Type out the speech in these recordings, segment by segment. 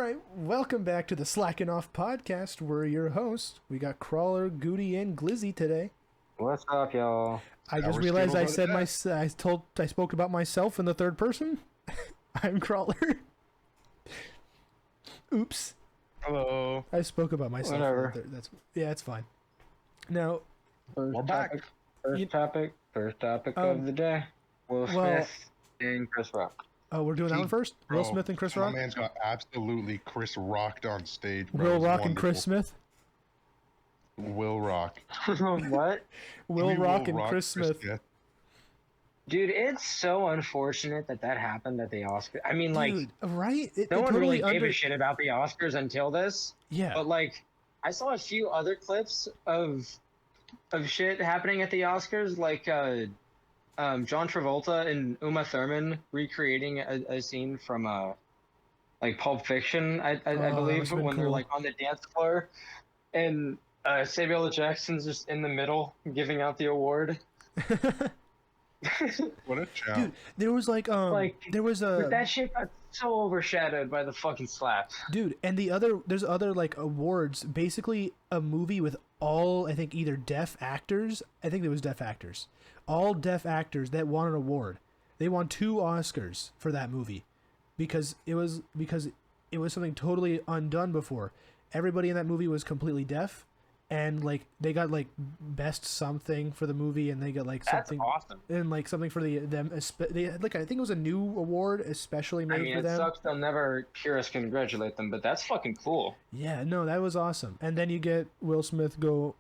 right, welcome back to the Slackin' Off podcast. We're your hosts. We got Crawler, Goody, and Glizzy today. What's up, y'all? I just realized I said I spoke about myself in the third person. I'm Crawler. Oops. Hello. I spoke about myself. Whatever. It's fine. Now, We're back. First topic of the day. Will Smith and Chris Rock. Oh, we're doing that one first? Bro, Will Smith and Chris my Rock? man's got absolutely Chris Rocked on stage. Bro. Will It's Rock and Chris wonderful. Smith? Will Rock. What? Will Rock and Chris Smith. Dude, it's so unfortunate that happened at the Oscars. I mean, Dude, right? no one really gave a shit about the Oscars until this. Yeah. But, I saw a few other clips of shit happening at the Oscars, John Travolta and Uma Thurman recreating a scene from Pulp Fiction, I believe, when they're on the dance floor, and Samuel L. Jackson's just in the middle giving out the award. What a job. Dude, there was that shit got so overshadowed by the fucking slap. Dude, and there's other awards, basically a movie with all, I think, either deaf actors. I think it was deaf actors. All deaf actors that won an award. They won 2 Oscars for that movie because it was something totally undone before. Everybody in that movie was completely deaf, and they got best something for the movie, and they got something. That's awesome. And something for them. They had, I think it was a new award especially made for them. It sucks they'll never hear us congratulate them, but that's fucking cool. Yeah, no, that was awesome. And then you get Will Smith go,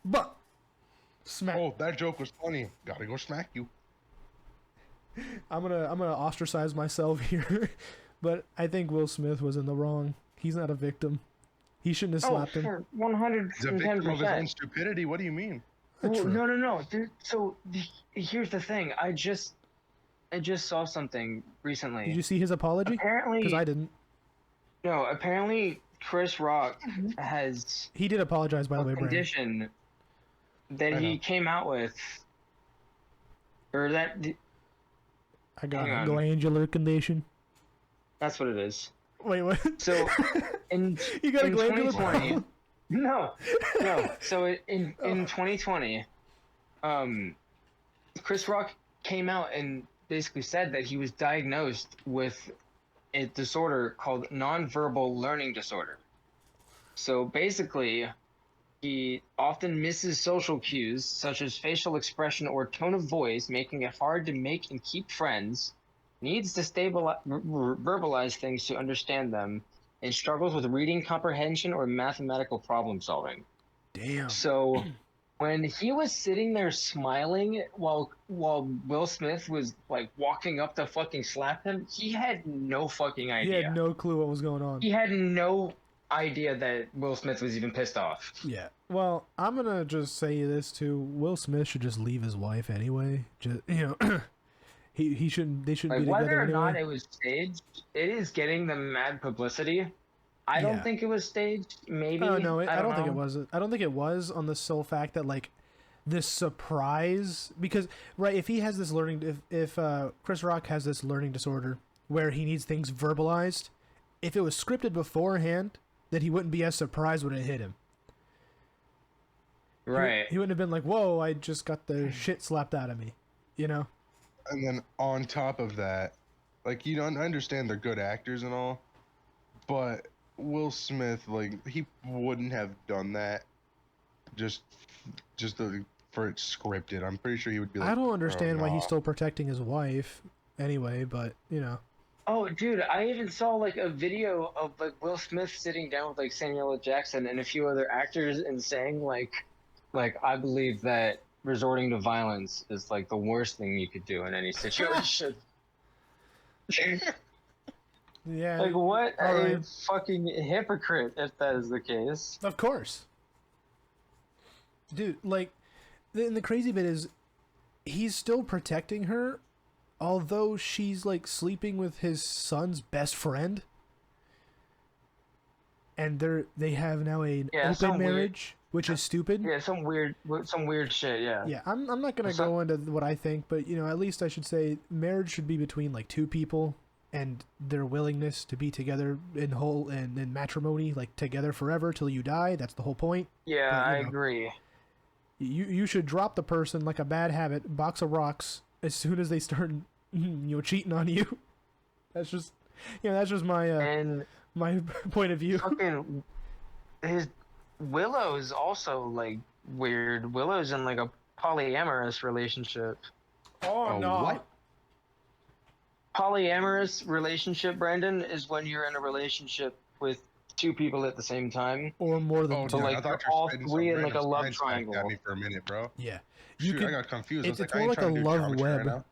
but smack. Oh, that joke was funny. Gotta go smack you. I'm gonna ostracize myself here, but I think Will Smith was in the wrong. He's not a victim. He shouldn't have slapped him. 110%. He's a victim of his own stupidity. What do you mean? Well, no. Dude, so here's the thing. I just saw something recently. Did you see his apology? Apparently, because I didn't. No, apparently Chris Rock has. He did apologize, by the way, condition that he came out with, or that. I got a glandular condition. That's what it is. Wait, what? So, in you got a glandular 2020, no. So in 2020, Chris Rock came out and basically said that he was diagnosed with a disorder called nonverbal learning disorder. So basically, he often misses social cues such as facial expression or tone of voice, making it hard to make and keep friends. Needs to verbalize things to understand them, and struggles with reading comprehension or mathematical problem solving. Damn. So when he was sitting there smiling while Will Smith was walking up to fucking slap him, he had no fucking idea. He had no clue what was going on. He had no idea that Will Smith was even pissed off. Yeah. Well, I'm gonna just say this too. Will Smith should just leave his wife anyway. Just He shouldn't. They shouldn't be together whether or anyway. not it was staged, it is getting them mad publicity. I don't think it was staged. Maybe. Oh no, I don't think it was. I don't think it was on the sole fact that this surprise, because if he has this learning, if Chris Rock has this learning disorder where he needs things verbalized, if it was scripted beforehand, that he wouldn't be as surprised when it hit him. Right. He wouldn't have been like, "Whoa, I just got the shit slapped out of me," you know. And then on top of that, you don't understand they're good actors and all, but Will Smith, he wouldn't have done that just for it scripted. I'm pretty sure he would be like, I don't understand why he's still protecting his wife anyway, but Oh, dude, I even saw a video of Will Smith sitting down with Samuel L. Jackson and a few other actors and saying I believe that resorting to violence is the worst thing you could do in any situation. Yeah. What a fucking hypocrite if that is the case. Of course. Dude, the crazy bit is he's still protecting her, although she's sleeping with his son's best friend. And they have now an open marriage. Which is stupid. Yeah, some weird shit. Yeah. Yeah, I'm not gonna go into what I think, but at least I should say marriage should be between 2 people, and their willingness to be together in whole and in matrimony, like together forever till you die. That's the whole point. Yeah, But, I you know, agree. You should drop the person like a bad habit, box of rocks, as soon as they start, cheating on you. That's just, that's just my And my point of view. fucking his Willow's also like weird. Willow's in like a polyamorous relationship. Oh, no. What? Polyamorous relationship, Brandon, is when you're in a relationship with two people at the same time. Or more than Oh, two. dude, like, I thought you're all you were three in, spitting like, a some love random science fact triangle. at me for a minute, bro. Yeah. Shoot, I got confused. I was it's like, I more ain't like a trying to do love geometry web. right now.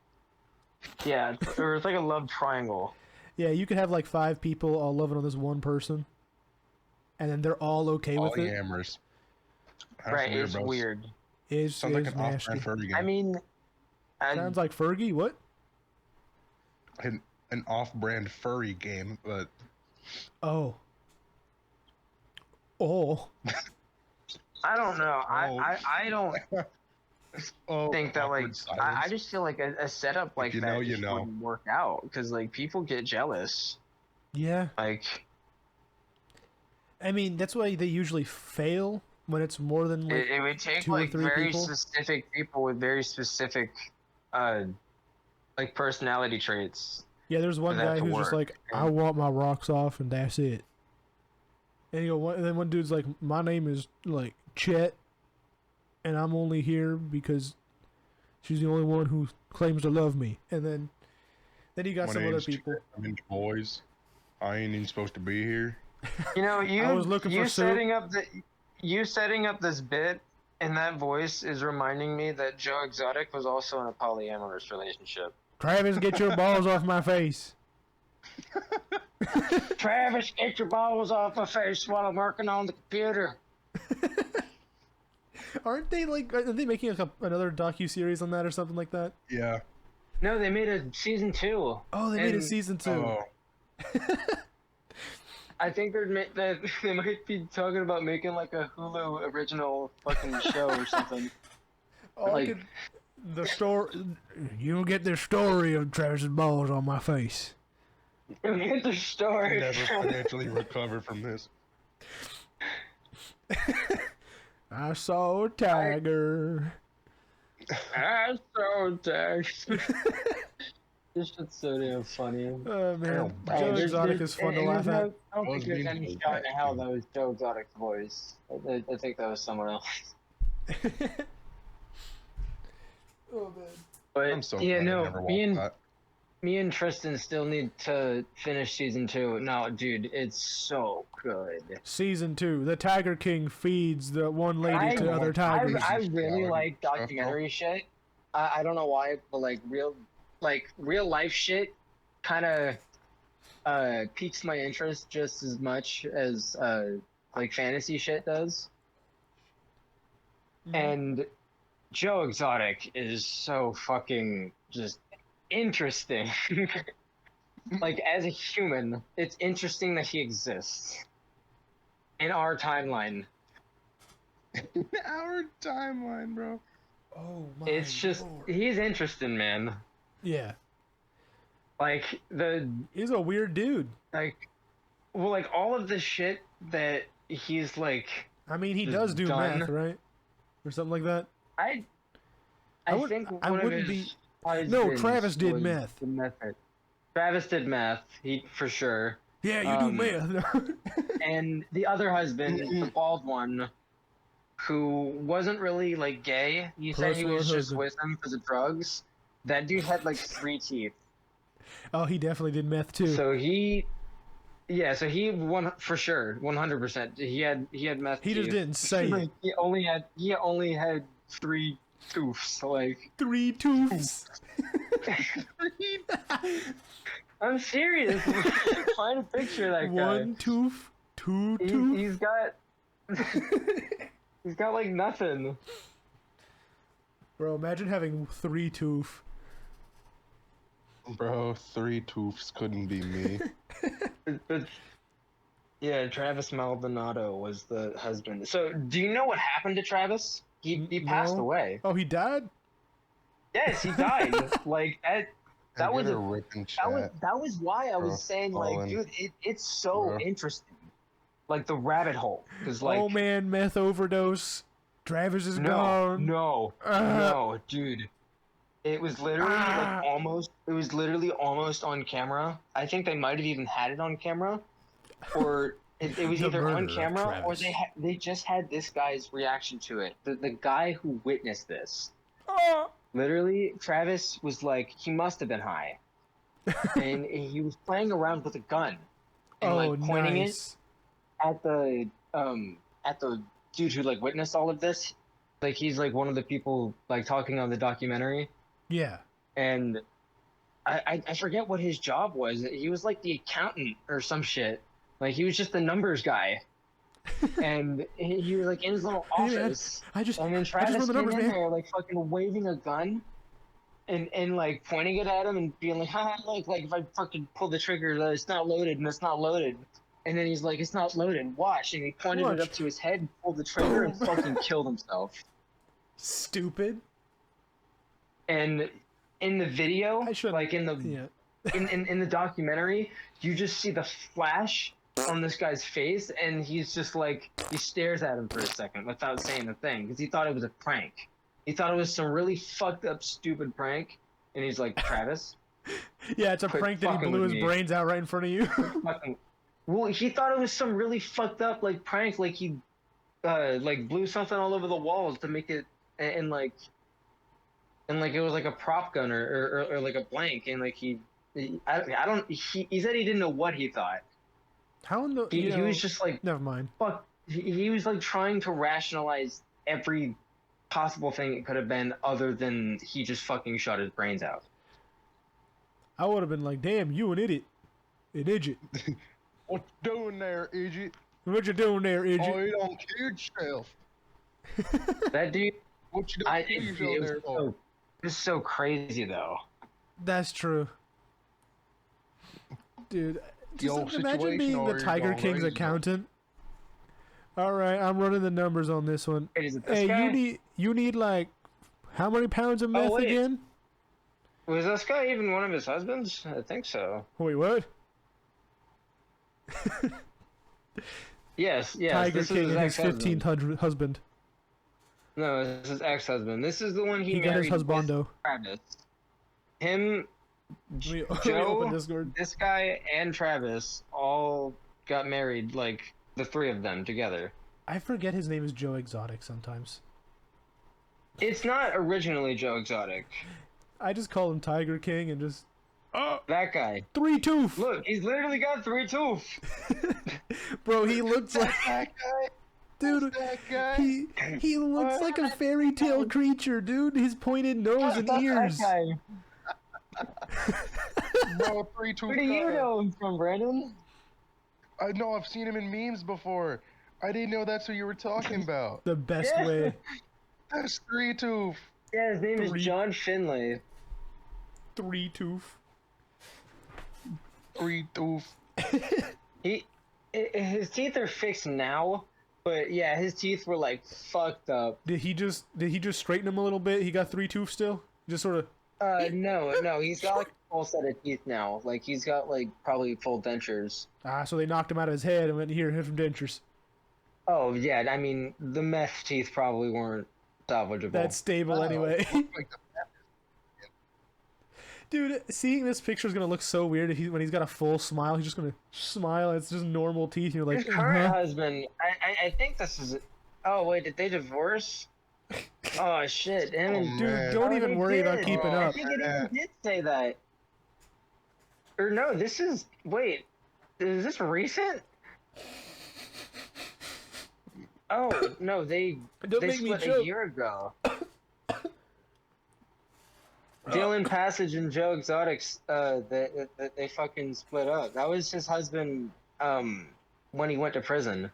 Yeah, or it's like a love triangle. Yeah, you could have like 5 people all loving on this one person, and then they're all okay with it. Polyamorous. That's Right, weird, it's bro. weird. Sounds like Is an nasty. off-brand furry game. I mean, Sounds like Fergie. What? An off-brand furry game, but Oh. I don't know. Oh. I don't think that, like, awkward silence. I just feel like a setup like you that know, you just know. wouldn't work out because, like, people get jealous. Yeah. Like, I mean, that's why they usually fail when it's more than like it would take 2 or like 3 very people. specific people with very specific, like personality traits. Yeah, there's one for that guy to who's just work. like, I want my rocks off, and that's it. And and then one dude's like, my name is like Chet, and I'm only here because she's the only one who claims to love me. And then you got My some other name's people. Chet. I'm into boys. I ain't even supposed to be here. You know, I was looking for soup. you setting up this bit in that voice is reminding me that Joe Exotic was also in a polyamorous relationship. Travis, get your balls off my face. Travis, get your balls off my face while I'm working on the computer. Aren't they making like another docu-series on that or something like that? Yeah. No, they made a season 2. Oh, they made a And- season 2. Oh, I think that they might be talking about making like a Hulu original fucking show or something. like- the story. You don't get the story of Travis's balls on my face. Get the I story. never financially recovered from this. I saw a tiger. I saw that. This shit's so damn funny. Oh man, Hey, Joe there's- Exotic there's- is fun to and laugh there's at. no- I don't I was think there's being any told shot in that, hell too. that was Joe Exotic's voice. I think that was someone else. Oh man. But I'm so yeah, glad I no, never me watched and that. me and Tristan still need to finish season 2. No, dude, it's so good. Season 2, the Tiger King feeds the one lady to other tigers. I Racist really reality like stuff, documentary shit. I don't know why, but like real life shit kind of piques my interest just as much as like fantasy shit does. Mhm. And Joe Exotic is so fucking just interesting. Like as a human, it's interesting that he exists in our timeline. Our timeline, bro. Oh my. It's just Lord. he's interesting, man. Yeah, Like he's a weird dude. like all of the shit that he's like I mean, he Just does do done. math, right, or something like that. I I would- think I one of wouldn't his No, husbands Travis did was meth. the method. Travis did math, he for sure. Yeah, you Um, do math. And the other husband, the bald one, who wasn't really like gay, he said Plus he one was just husband. with him for the drugs. That dude had like 3 teeth. Oh, he definitely did meth too. So he won for sure, 100%. He had meth. He just teeth. didn't say it. He only had 3 tooths. Like 3 tooths. I'm serious. Find a picture of that guy. 1 tooth, 2 He, tooth. he's got he's got like nothing. Bro, imagine having 3 tooth. Bro, 3 tooths couldn't be me. But yeah, Travis Maldonado was the husband. So do you know what happened to Travis? He passed No. away. Oh, he died? Yes, he died. Like That I'm was gonna a rip in that was chat. that was why I was Bro, saying all like, in. dude, it's so Bro. interesting, like the rabbit hole, because Oh like man, meth overdose. Travis is no, gone. no, no, dude. It was literally like Ah. almost. It was literally almost on camera. I think they might have even had it on camera, or it was The either on murder of camera or Travis. they just had this guy's reaction to it. The guy who witnessed this. Ah. Literally, Travis was like, he must have been high, and he was playing around with a gun, and Oh, like pointing it nice. at the dude who like witnessed all of this. Like he's like one of the people like talking on the documentary, Yeah. and I forget what his job was. He was like the accountant or some shit. Like he was just the numbers guy, and he was like in his little Hey, man, office, I just and then run Travis the came numbers, in man. there like fucking waving a gun, and like pointing it at him and being like, "Ha, look, like if I fucking pull the trigger, it's not loaded and it's not loaded." And then he's like, "It's not loaded. Watch!" And he pointed it Watch. up to his head and pulled the trigger and Boom. fucking killed himself. Stupid. And in the video, I should like in the Yeah. in the documentary, you just see the flash on this guy's face, and he's just like he stares at him for a second without saying a thing because he thought it was a prank. He thought it was some really fucked up, stupid prank, and he's like, Travis, Yeah, it's a quit prank that he fucking blew with his me. brains out right in front of you. Fucking. Well, he thought it was some really fucked up like prank, like he like blew something all over the walls to make it, and like it was like a prop gun or like a blank, and like I don't he said he didn't know what he thought. How in the He was just like Never mind. fuck. He was like trying to rationalize every possible thing it could have been, other than he just fucking shot his brains out. I would have been like, "Damn, you an idiot, an idiot. What you doing there, idiot? What you doing there, Oh, idiot?" you don't kill yourself. That dude, What you don't kill yourself there for? it was so crazy though. That's true, dude. Just Yo, imagine situation being or the you're Tiger going King's crazy. accountant. All right, I'm running the numbers on this one. Wait, is it this Hey, guy? you need like how many pounds of meth wait. again? Was this guy even one of his husbands? I think so. Wait, what? Yes, yes. Tiger This is King his and his ex-husband. 15th husband. No, this is his ex-husband. This is the one he He got his married with husbando. Travis. Him, Let me Joe, open Discord. this guy, and Travis all got married, like the three of them together. I forget his name is Joe Exotic sometimes. It's not originally Joe Exotic. I just call him Tiger King and just That guy. 3 tooth. Look, he's literally got 3 teeth. Bro, he looks like That guy. dude. That guy. He looks like a fairy tale creature, dude. His pointed nose and That's ears. that guy. Bro, 3 2 Where do you know him from, Brandon? I know, I've seen him in memes before. I didn't know that's who you were talking about. The best Yeah. way. That's 3 2. Yeah, his name is 3 John Finlay. 3 tooth. 3 2. His teeth are fixed now, but yeah, his teeth were like fucked up. Did he just straighten him a little bit? He got 3 tooth still? Just sort of No, he's got like a full set of teeth now. Like he's got like probably full dentures. so they knocked him out of his head and went here, hit some dentures. Oh yeah, I mean the meth teeth probably weren't salvageable. That's stable anyway. Like the Dude, seeing this picture is gonna look so weird if when he's got a full smile. He's just gonna smile. It's just normal teeth. And you're His like, current husband, I think this is. Oh wait, did they divorce? Oh shit, him and dude, man. don't Oh, even they worry about did. keeping I up. think it even did say that. Or no, this is. Wait, is this recent? Oh no, they Don't they make me split a joke. year ago. Dylan Passage and Joe Exotics, they fucking split up. That was his husband, when he went to prison.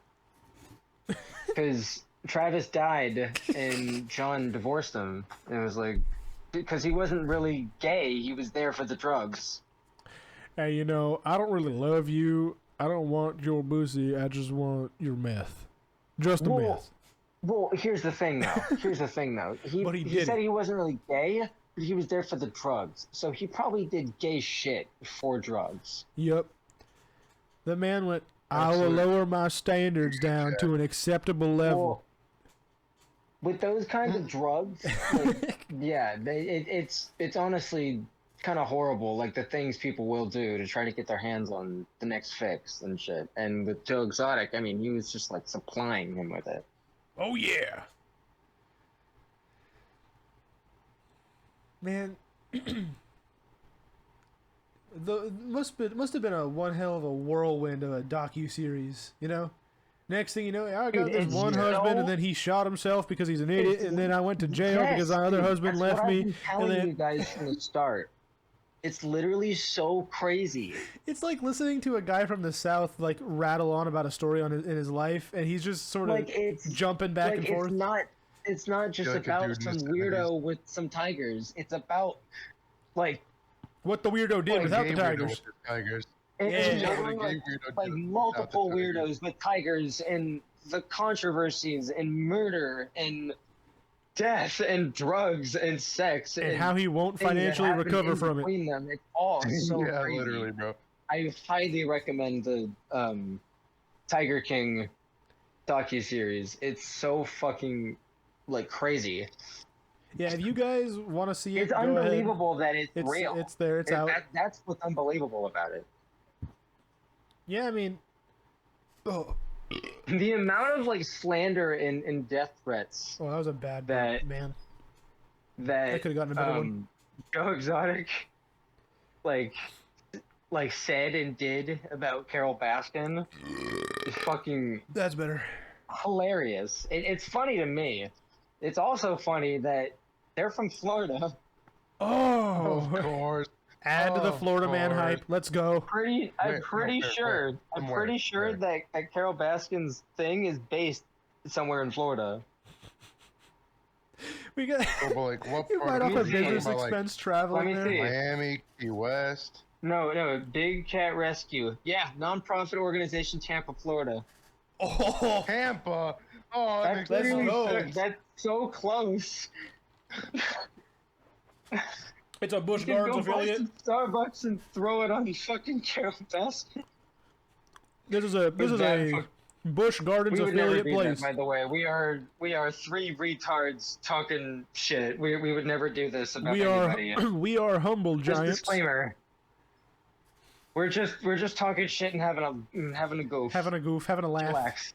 Because Travis died and John divorced him. It was like, because he wasn't really gay, he was there for the drugs. Hey, you know, I don't really love you. I don't want your pussy. I just want your meth. Just the meth. Well, here's the thing though. He But he he did said it. he wasn't really gay, he was there for the drugs, so he probably did gay shit for drugs. Yep. The man went, I will Absolutely. lower my standards down to an acceptable level. Well, with those kinds of drugs, like, yeah, it's honestly kind of horrible. Like the things people will do to try to get their hands on the next fix and shit. And with Joe Exotic, I mean, he was just like supplying him with it. Oh yeah. Man, must have been a one hell of a whirlwind of a docu-series, you know? Next thing you know, I got Dude, this it's one so- husband, and then he shot himself because he's an idiot, and then I went to jail because my other dude, husband that's left what I've me, been and telling you then guys from the start. It's literally so crazy. it's like listening to a guy from the South like rattle on about a story in his life, and he's just sort of Like it's jumping back like and forth. it's not just You're like a about dude in some his weirdo with some tigers. It's about like What the weirdo did Like without Gay the weirdo tigers. with the tigers. it's Yeah. literally What a gay like, weirdo like did multiple without the tigers. weirdos with tigers and the controversies and murder and death and drugs and sex And how he won't things that financially happen recover in from it. between them. It's all so Yeah, crazy. literally, bro. I highly recommend the Tiger King docuseries. It's so fucking like crazy. Yeah, if you guys want to see it, It's go ahead. unbelievable that it's It's real. it's there. It's out. That's what's unbelievable about it. Yeah, I mean, oh, The amount of like slander and death threats that was a bad That- man. that I could have gotten a better one. Joe Exotic like said and did about Carol Baskin is fucking That's better. hilarious. It's funny to me. It's also funny that they're from Florida. Oh, Of course. add to the Of Florida man course. hype. Let's go. I'm Where- pretty no, where- sure. where? I'm From where? pretty sure Where? that Carol Baskin's thing is based somewhere in Florida. We got Oh, but like, what you part write of off it? a Are you business Talking about, like, expense traveling Let me there. see. Miami, Key West. No, Big Cat Rescue. Yeah, nonprofit organization, Tampa, Florida. Oh, Tampa. Oh, that makes let's literally go. sense. That's so close. it's a Busch You can Gardens go buy affiliate. some Starbucks and throw it on fucking Carol Baskin. This is a Busch Gardens We would never affiliate do place. that, by the way. We are three retards talking shit. We would never do this about We anybody. are we are humble Just giants. disclaimer. We're just talking shit and having a goof. Having a goof, having a laugh. Relax.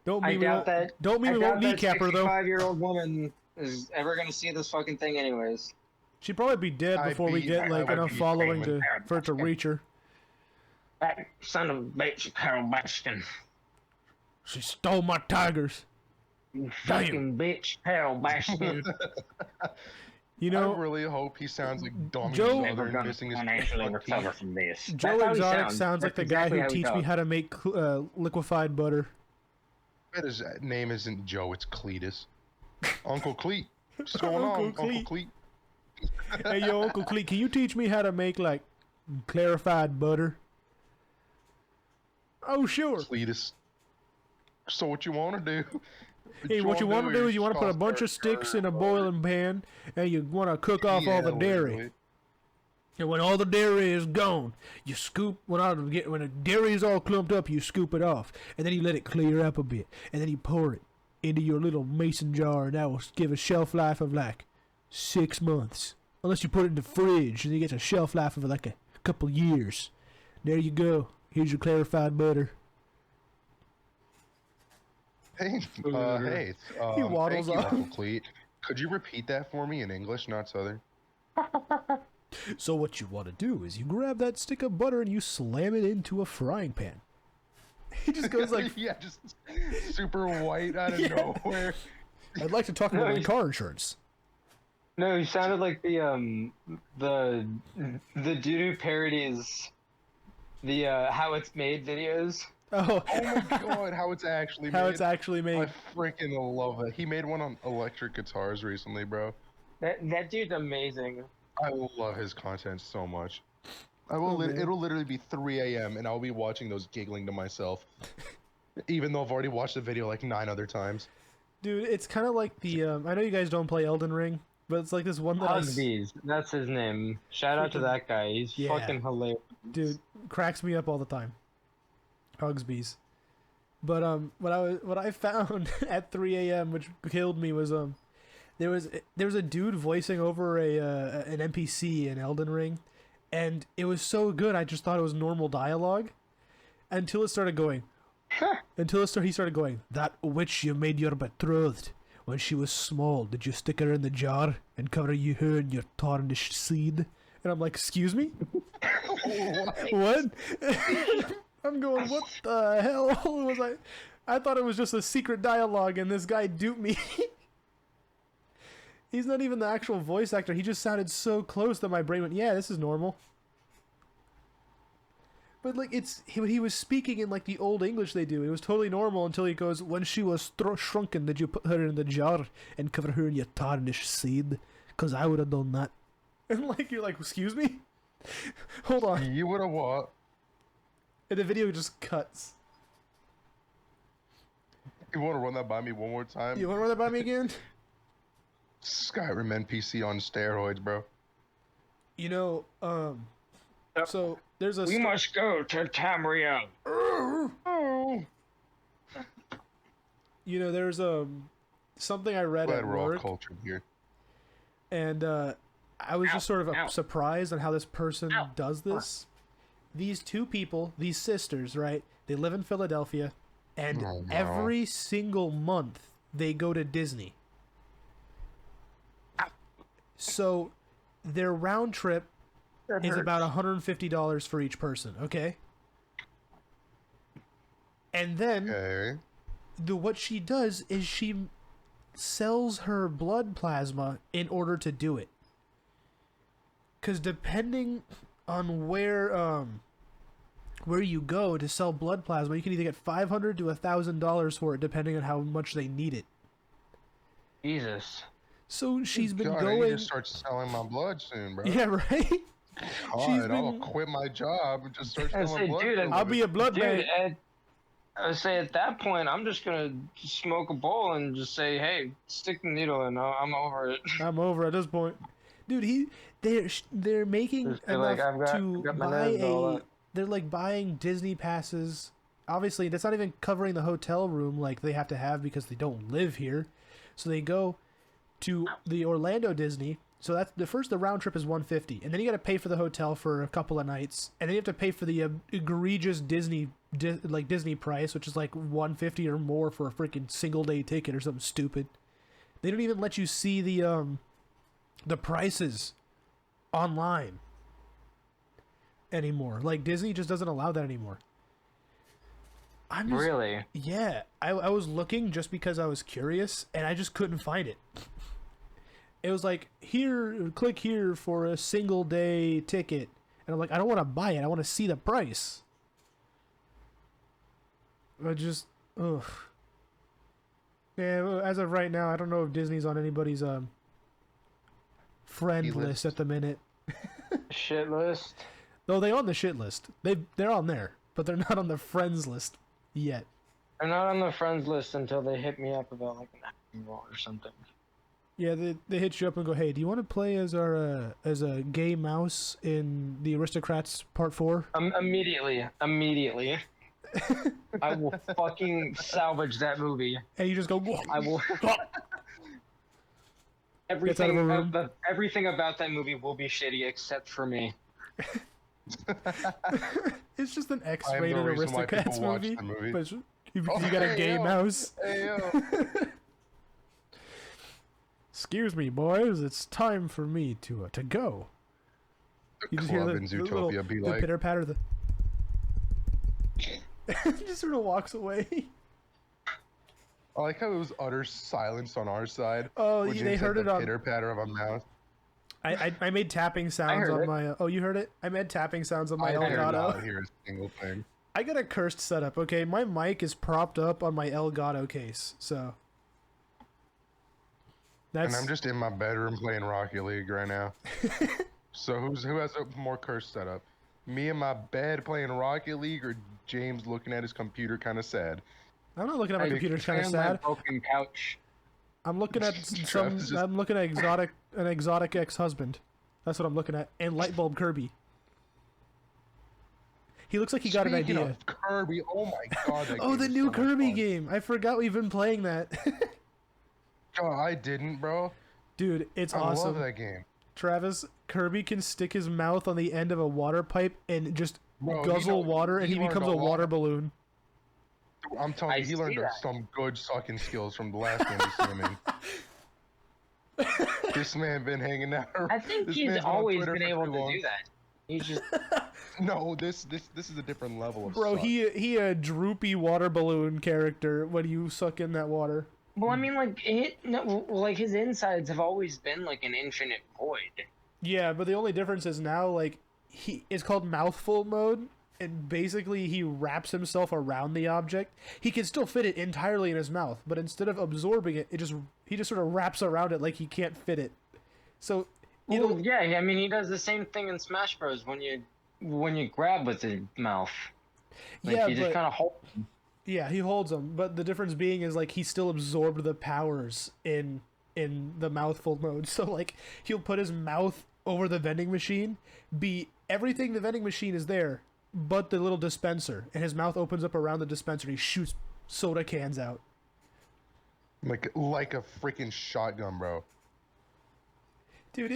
Don't I mean we doubt won't. that. Don't mean I we doubt won't that kneecap her though. 65-year-old woman is ever gonna see this fucking thing, anyways. She'd probably be dead I'd before we be- get like I'd enough be following screaming. for it to reach her. That son of a bitch, Carol Baskin. She stole my tigers. You Damn. fucking bitch, Carol Baskin. You I know, really hope he sounds like Donnie Joe- Never Southern gonna missing his financially front recover teeth. from this. Joe That's how he Exotic sounds like the That's guy exactly who how he teach me talks. how to make liquefied butter. Bet his name isn't Joe, it's Cletus. Uncle Cleet. What's going Uncle on, Cleet. Uncle Cleet? Hey, yo, Uncle Cleet, can you teach me how to make like clarified butter? Oh, sure. Cletus. So what you want to do? Hey, what you want to do is you want to put a bunch of sticks in a boiling pan, and you want to cook off all the dairy. And when all the dairy is gone, you scoop when the dairy is all clumped up, you scoop it off, and then you let it clear up a bit, and then you pour it into your little mason jar, and that will give a shelf life of like 6 months, unless you put it in the fridge, and it gets a shelf life of like a couple years. There you go. Here's your clarified butter. Hey, hey. He waddles thank you, off. Uncle Cleet. Could you repeat that for me in English, not Southern? So what you want to do is you grab that stick of butter and you slam it into a frying pan. He just goes like, yeah, just super white out of nowhere. I'd like to talk about my Nice. car insurance. No, you sounded like the dude who parodies the How It's Made videos. Oh, Oh my god, how it's actually how made. it's actually made. I freaking love it. He made one on electric guitars recently, bro. That dude's amazing. I love his content so much. It'll literally be 3 a.m. and I'll be watching those giggling to myself. Even though I've already watched the video like 9 other times. Dude, it's kind of like the I know you guys don't play Elden Ring, But it's like this one that Hugbees, that's his name. Shout out to Freaking- that guy. He's yeah. fucking hilarious. dude cracks me up all the time. Hugsbees. But what I found at 3 a.m. which killed me was there was a dude voicing over an NPC in Elden Ring, and it was so good I just thought it was normal dialogue until it started going. He started going, "That witch you made your betrothed. When she was small, did you stick her in the jar and cover her in your tarnished seed?" And I'm like, "Excuse me? What?" I'm going, "What the hell was I? I thought it was just a secret dialogue, and this guy duped me." He's not even the actual voice actor. He just sounded so close that my brain went, "Yeah, this is normal." But like he was speaking in like the old English they do. It was totally normal until he goes, "When she was shrunken, did you put her in the jar and cover her in your tarnished seed? Cause I would have done that." And like you're like, "Excuse me? Hold on." You would have what? And the video just cuts. You want to run that by me one more time? You want to run that by me again? Skyrim NPC on steroids, bro. You know, so there's a. We must go to Tamriel. Oh. You know, there's something I read Glad at we're all work, cultured here. and I was just sort of surprised on how this person does this. These two people, these sisters, right? They live in Philadelphia, and Oh, no. every single month they go to Disney. So their round trip is about $150 for each person, okay? And then Okay. what she does is she sells her blood plasma in order to do it. Because depending on where you go to sell blood plasma, you can either get $500 to $1,000 for it, depending on how much they need it. Jesus. So she's been God, I going. need to start selling my blood soon, bro. Yeah, right. God, I'll quit my job and just start I selling say, blood. dude, for a I'll be living. a blood bank. Dude, I would say at that point, I'm just gonna smoke a bowl and just say, "Hey, stick the needle in. I'm over it." I'm over at this point, dude. They're making Just be enough like, I've to got my buy nose all a. up. They're like buying Disney passes. Obviously, that's not even covering the hotel room like they have to have because they don't live here. So they go to the Orlando Disney. So that's the round trip is $150, and then you got to pay for the hotel for a couple of nights, and then you have to pay for the egregious Disney price, which is like $150 or more for a freaking single day ticket or something stupid. They don't even let you see the prices online anymore. Like Disney just doesn't allow that anymore. I'm just, Really? yeah, I was looking just because I was curious, and I just couldn't find it. It was like, here, click here for a single day ticket. And I'm like, I don't want to buy it. I want to see the price. I just, ugh. Yeah, well, as of right now, I don't know if Disney's on anybody's friend list at the minute. Shit list. Though they're on the shit list. They're on there, but they're not on the friends list yet. They're not on the friends list until they hit me up about like an acting role or something. Yeah, they hit you up and go, "Hey, do you want to play as a gay mouse in the Aristocrats Part 4?" Immediately. I will fucking salvage that movie. And you just go, I will. Gets out of a room. Everything about that movie will be shitty except for me. It's just an I am X-rated the reason why Aristocrats people watch movie, the movie. but you got a gay yo. mouse. Hey, yo. Excuse me, boys. It's time for me to go. You just hear Club the in little Zootopia be the like, pitter patter. Just sort of walks away. I like how it was utter silence on our side. Oh, when they James heard had it the on. pitter patter of a mouse. I made tapping sounds heard on it. my. Oh, you heard it? I made tapping sounds on my I did Elgato. not hear a single thing. I got a cursed setup. Okay, my mic is propped up on my Elgato case, so. And I'm just in my bedroom playing Rocket League right now. So who has a more cursed setup? Me in my bed playing Rocket League, or James looking at his computer kind of sad? I'm not looking at my I computer. It's kind of And my sad. broken couch. I'm looking at Travis just- I'm looking at an exotic ex-husband. That's what I'm looking at. And Lightbulb Kirby. He looks like he got an Speaking idea. of Kirby, oh my god! That Oh, game the is new so much Kirby fun. game. I forgot we've been playing that. God, I didn't, bro. Dude, it's I awesome. love that game. Travis, Kirby can stick his mouth on the end of a water pipe and just Bro, guzzle water, and he learned becomes a lot. water balloon. I'm telling I you, he see learned that. some good sucking skills from the last game we see him in. This man been hanging out. I think this he's man's on always Twitter been for able too to long. do that. He's just No, this is a different level of Bro, suck. he a droopy water balloon character when you suck in that water. well. I mean, like like his insides have always been like an infinite void. Yeah, but the only difference is now, like, it's called mouthful mode, and basically he wraps himself around the object. He can still fit it entirely in his mouth, but instead of absorbing it, he just sort of wraps around it like he can't fit it. So, Well, yeah, I mean, he does the same thing in Smash Bros. When you grab with his mouth. Like, yeah, you just but kind of hold. yeah, he holds them. But the difference being is like he still absorbed the powers in the mouthful mode. So like he'll put his mouth over the vending machine, everything the vending machine is there, but the little dispenser, and his mouth opens up around the dispenser. And he shoots soda cans out. like a freaking shotgun, bro. Dude,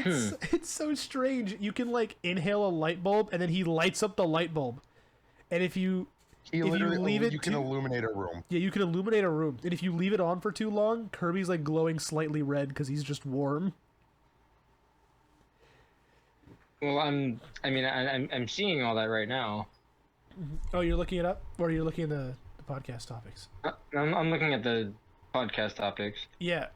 it's so strange. You can like inhale a light bulb, and then he lights up the light bulb. And if you Literally, leave it you can too- illuminate a room. yeah, you can illuminate a room. And if you leave it on for too long, Kirby's like glowing slightly red because he's just warm. Well, I'm seeing all that right now. Oh, you're looking it up, or you're looking at the podcast topics. I'm looking at the podcast topics. Yeah,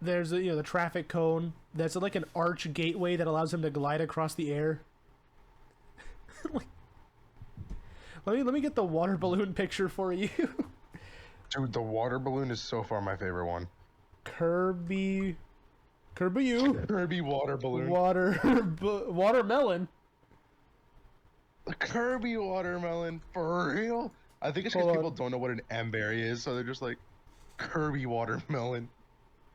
there's the traffic cone. That's like an arch gateway that allows him to glide across the air. Let me get the water balloon picture for you. Dude, the water balloon is so far my favorite one. Kirby Kirby water balloon. watermelon. Kirby watermelon, for real? I think it's because Hold people on. don't know what an berry is, so they're just like, Kirby watermelon.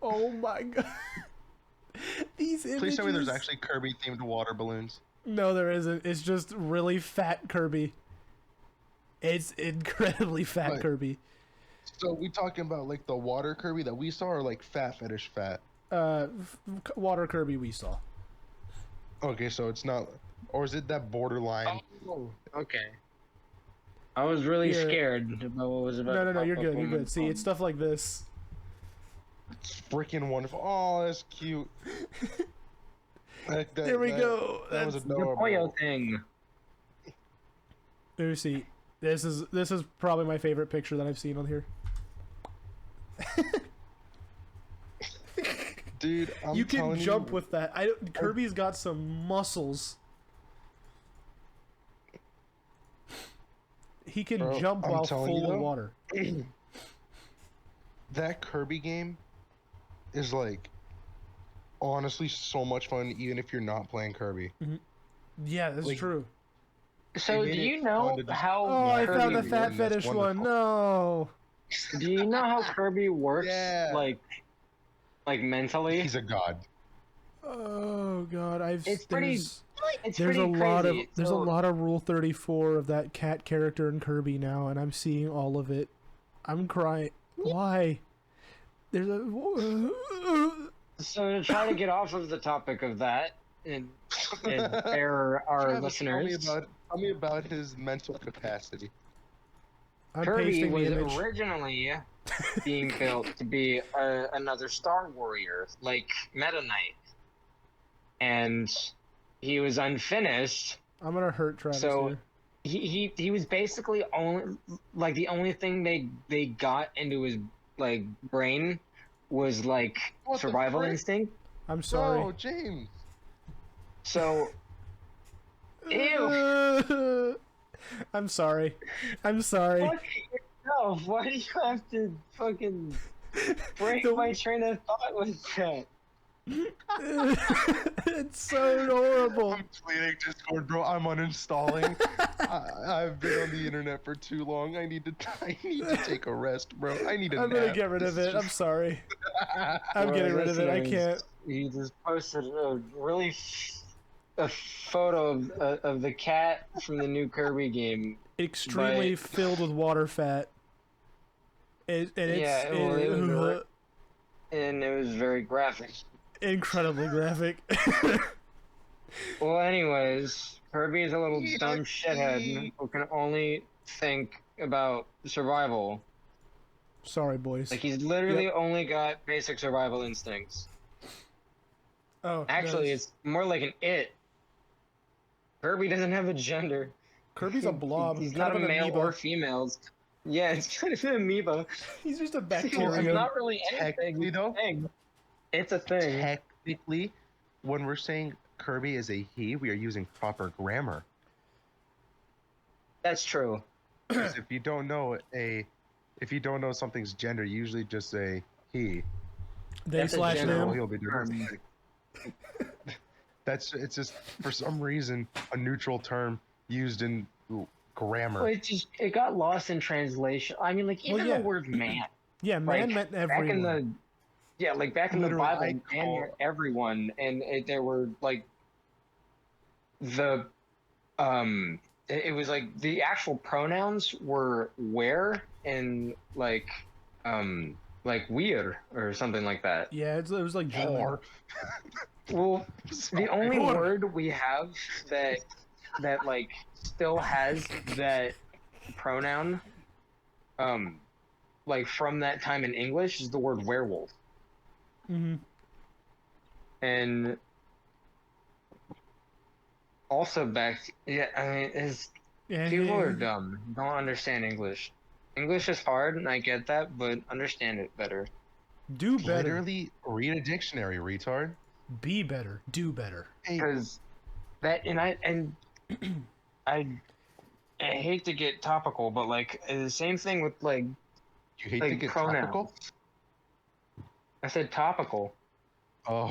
Oh my god. These images. Please tell me there's actually Kirby themed water balloons. No, there isn't. It's just really fat Kirby. It's incredibly fat Right. Kirby. So we talking about like the water Kirby that we saw, or like fat fetish fat? Water Kirby we saw. Okay, so it's not, or is it that borderline? Oh, okay. I was really Here. scared about what was about. No, to you're pop good. up You're on my good. See, phone. it's stuff like this. It's freaking wonderful. Oh, that's cute. There we go. That was That's the adorable. Poyo thing. Let me see. This is probably my favorite picture that I've seen on here. Dude, I'm You can telling jump you, with that. Kirby's got some muscles. He can Bro, jump I'm while telling you full of though. water. that Kirby game is like honestly so much fun, even if you're not playing Kirby. Yeah, that's Like, true. So, They do made you it know fun to just- how Oh, I Kirby found the Kirby fat one, that's fetish one. wonderful. No. Do you know how Kirby works? Yeah. Like mentally. He's a god. Oh god, It's pretty. there's It's pretty a lot of crazy. there's a So- lot of Rule 34 of that cat character in Kirby now, and I'm seeing all of it. I'm crying. Why? There's a So to try to get off of the topic of that and spare our Travis, listeners, Tell me about his mental capacity. I'm Kirby pasting was the image. originally being built to be another Star Warrior, like Meta Knight, and he was unfinished. I'm gonna hurt Travis So- here. He was basically the only thing they got into his like brain was like What the survival frick? instinct. I'm sorry. Oh, James. So ew. I'm sorry. I'm sorry. Fuck yourself. Why do you have to fucking break The- my train of thought with that? It's so horrible. I'm deleting Discord, bro. I'm uninstalling. I've been on the internet for too long. I need to take a rest, bro. I need a I'm nap. gonna get rid of This it. is I'm just- sorry. I'm For getting our rid of it. I listeners, can't. He just posted a photo of the cat from the new Kirby game. Extremely filled with water fat. And Yeah, well, and it was very graphic. incredibly graphic. Well, anyways, Kirby is a little dumb shithead who can only think about survival. Sorry, boys. Like, he's literally only got basic survival instincts. Oh, Actually, nice. it's more like an it. Kirby doesn't have a gender. Kirby's a blob. He's kind not a of an male amoeba. or female. Yeah, it's kind of an amoeba. He's just a It's bacteria. not really Technically, anything. though, It's a thing. technically, when we're saying Kirby is a he, we are using proper grammar. That's true. 'Cause if you don't know something's gender, you usually just say he. They That's a slash general- them. He'll be doing it's just for some reason a neutral term used in grammar. Well, it got lost in translation. I mean, like, even yeah. the word man. Yeah, man Like, meant everyone. back in the Literally, Bible, I man call- meant everyone, and there were like the it was like the actual pronouns were where and like weird or something like that. Yeah, it was like German. Or Well, the only Whore. word we have that like still has that pronoun like from that time in English is the word werewolf. Mm-hmm. And also I mean, Yeah, people are dumb, don't understand English. English is hard, and I get that, but understand it better. Do better. literally read a dictionary, retard. Be better. Do better. Hey, Because that, and I hate to get topical, but like the same thing with like you hate like to get pronouns. topical? I said topical. Oh,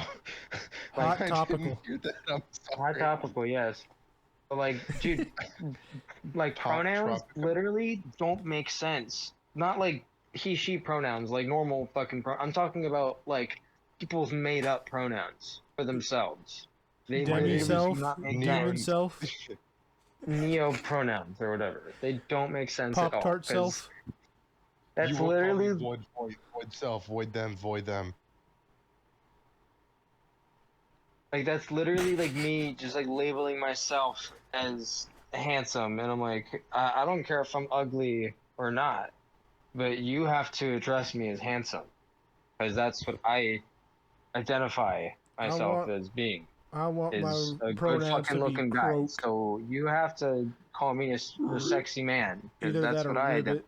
Hot I didn't topical. hear that. I'm Hot sorry. topical, yes. But like, dude, like Hot pronouns tropical. literally don't make sense. Not like he, she pronouns, like normal fucking I'm talking about like people's made up pronouns for themselves. They literally do Demi-self. not make Neo- Demon self. neo pronouns or whatever. They don't make sense at all. Pop-Tart 'cause self. That's You will call me literally void self, void them, void them. like that's literally like me just like labeling myself as handsome, and I'm like, I don't care if I'm ugly or not, but you have to address me as handsome, because that's what I identify myself want as being. I want Is my a good pronouns fucking to be looking guy. croak. So you have to call me a sexy man, because Either that's that or what I ribbit.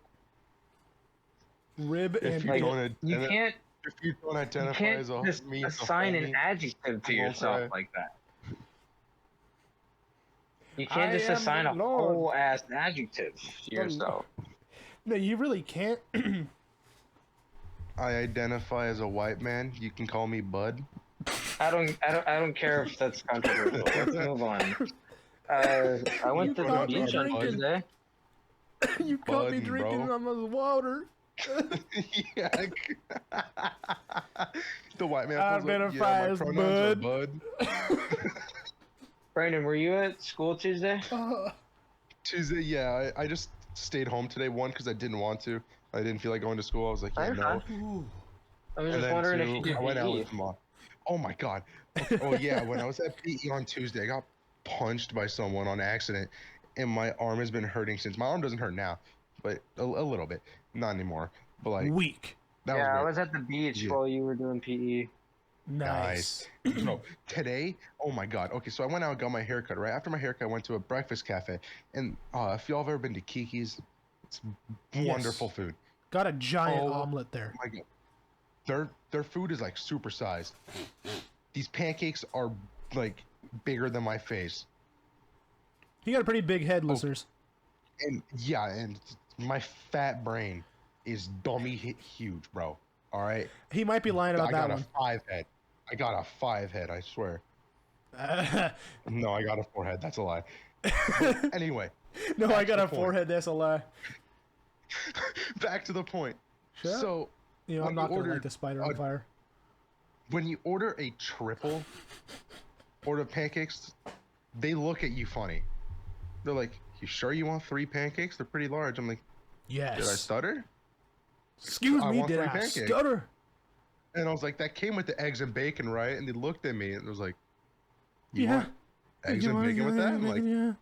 Rib If and you like. don't You identi- can't if you don't you identify can't as a just me as a assign an homie, adjective to I'm gonna yourself cry. like that. You can't I just am assign a the Lord. whole ass adjective to yourself. No, you really can't. I identify as a white man. You can call me Bud. I don't care if that's controversial. Let's move on. I went to the caught me beach on drinking. Tuesday. You caught me Budding, drinking bro. on the water. Yeah. The white man. pulls up, Identify yeah, my as pronouns are Bud. Brandon, were you at school Tuesday? Tuesday, yeah. I just stayed home today. One, because I didn't want to. I didn't feel like going to school. I was like, yeah, You're no. fine. Ooh. I was And just then wondering if two, you did I went out PE. with mom. Oh my god. Okay, oh yeah, when I was at PE on Tuesday, I got punched by someone on accident, and my arm has been hurting since. My arm doesn't hurt now, but a little bit. Not anymore. But like Weak. that Yeah, I was was at the beach Yeah. while you were doing PE. Nice. weird. No, today. Oh my god. Okay, so I went out and got my haircut. Right after my haircut, I went to a breakfast cafe, and if y'all have ever been to Kiki's, it's wonderful food. Got a giant Oh. omelet there. My god. Their food is like supersized. These pancakes are like bigger than my face. He got a pretty big head, listeners. And yeah, and my fat brain is dummy huge, bro. All right. He might be lying about I that got one. a 5 head. I got a 5 head, I swear. No, I got a 4 head. That's a lie. But anyway, No, back I to got the a point. forehead. That's a lie. Back to the point. Shut up. So You know, when I'm you not gonna order light the spider on a- fire. when you order a triple order of pancakes, they look at you funny. They're like, "You sure you want 3 pancakes? They're pretty large." I'm like, Yes. "Did I stutter?" Excuse I me, want did 3 I pancakes. stutter? And I was like, "That came with the eggs and bacon, right?" And they looked at me and it was like, "You Yeah. want eggs You and want bacon with that?" I'm like, yeah.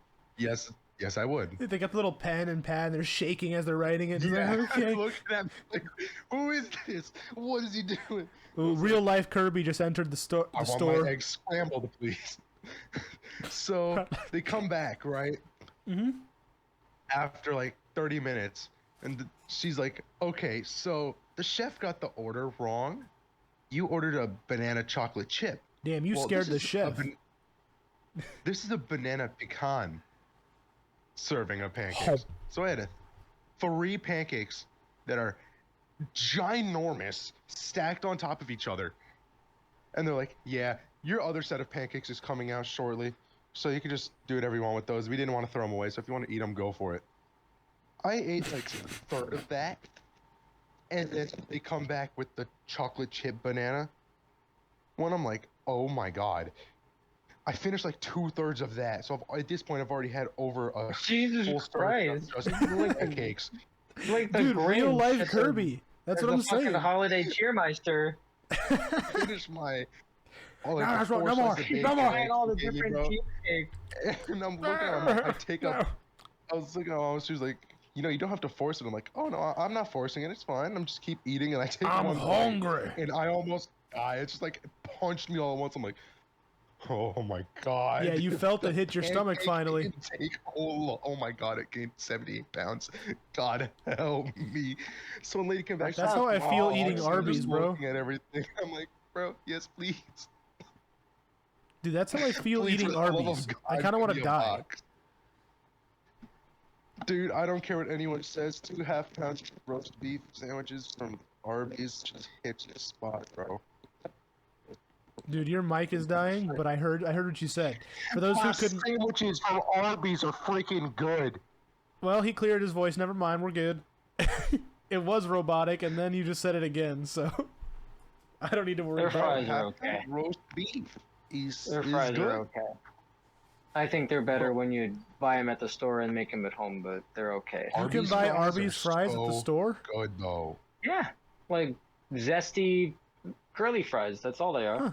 yes, I would." They got the little pen and pad. They're shaking as they're writing it. Just Yeah, like, okay. looking at me like, "Who is this? What is he doing?" Ooh, real life Kirby just entered the store. I want my eggs scrambled, please. So they come back, right? Mm-hmm. After like 30 minutes, and she's like, "Okay, so the chef got the order wrong. You ordered a banana chocolate chip." Damn, you scared the chef. This is a banana pecan serving of pancakes. So I had 3 pancakes that are ginormous, stacked on top of each other. And they're like, "Yeah, your other set of pancakes is coming out shortly, so you can just do whatever you want with those. We didn't want to throw them away, so if you want to eat them, go for it." I ate like a third of that, and then they come back with the chocolate chip banana. When I'm like, "Oh my god." I finished like 2/3 of that, so at this point I've already had over a Jesus full serving Christ. of just pancakes. Like the Dude, real Grinch life as a- Kirby. That's as what I'm the fucking saying. holiday cheermeister. Finish my No, that's right, no more, no more. Trying all the gave me, different bro. cheesecakes. And I'm looking at her, I take No. up. I was looking at her, she was like, "You know, you don't have to force it." I'm like, "Oh no, I'm not forcing it. It's fine. I'm just keep eating." And I take I'm one bite, hungry. and I almost die. It's just like it punched me all at once. I'm like, "Oh my god." Yeah, you felt it hit your stomach Pancake finally. intake, oh my god, it gained 78 pounds. God help me. So when lady came back, That's she's how I like, feel "Oh," eating she was Arby's, just bro. looking at everything. I'm like, "Bro, yes, please." Dude, that's how I feel Please, eating for the love of Arby's. God, I kind of give want me to a die. box. Dude, I don't care what anyone says. 2 half-pound roast beef sandwiches from Arby's just hits the spot, bro. Dude, your mic is dying, but I heard what you said. For those who couldn't, Sandwiches from Arby's are freaking good. well, he cleared his voice. Never mind, we're good. It was robotic, and then you just said it again, so I don't need to worry Their about fries it. are okay. Roast beef is Their is fries good. are okay. I think they're better when you buy them at the store and make them at home, but they're okay. You can Arby's buy fries Arby's are fries at the so store. Good though. Yeah, like zesty curly fries. That's all they are. Huh.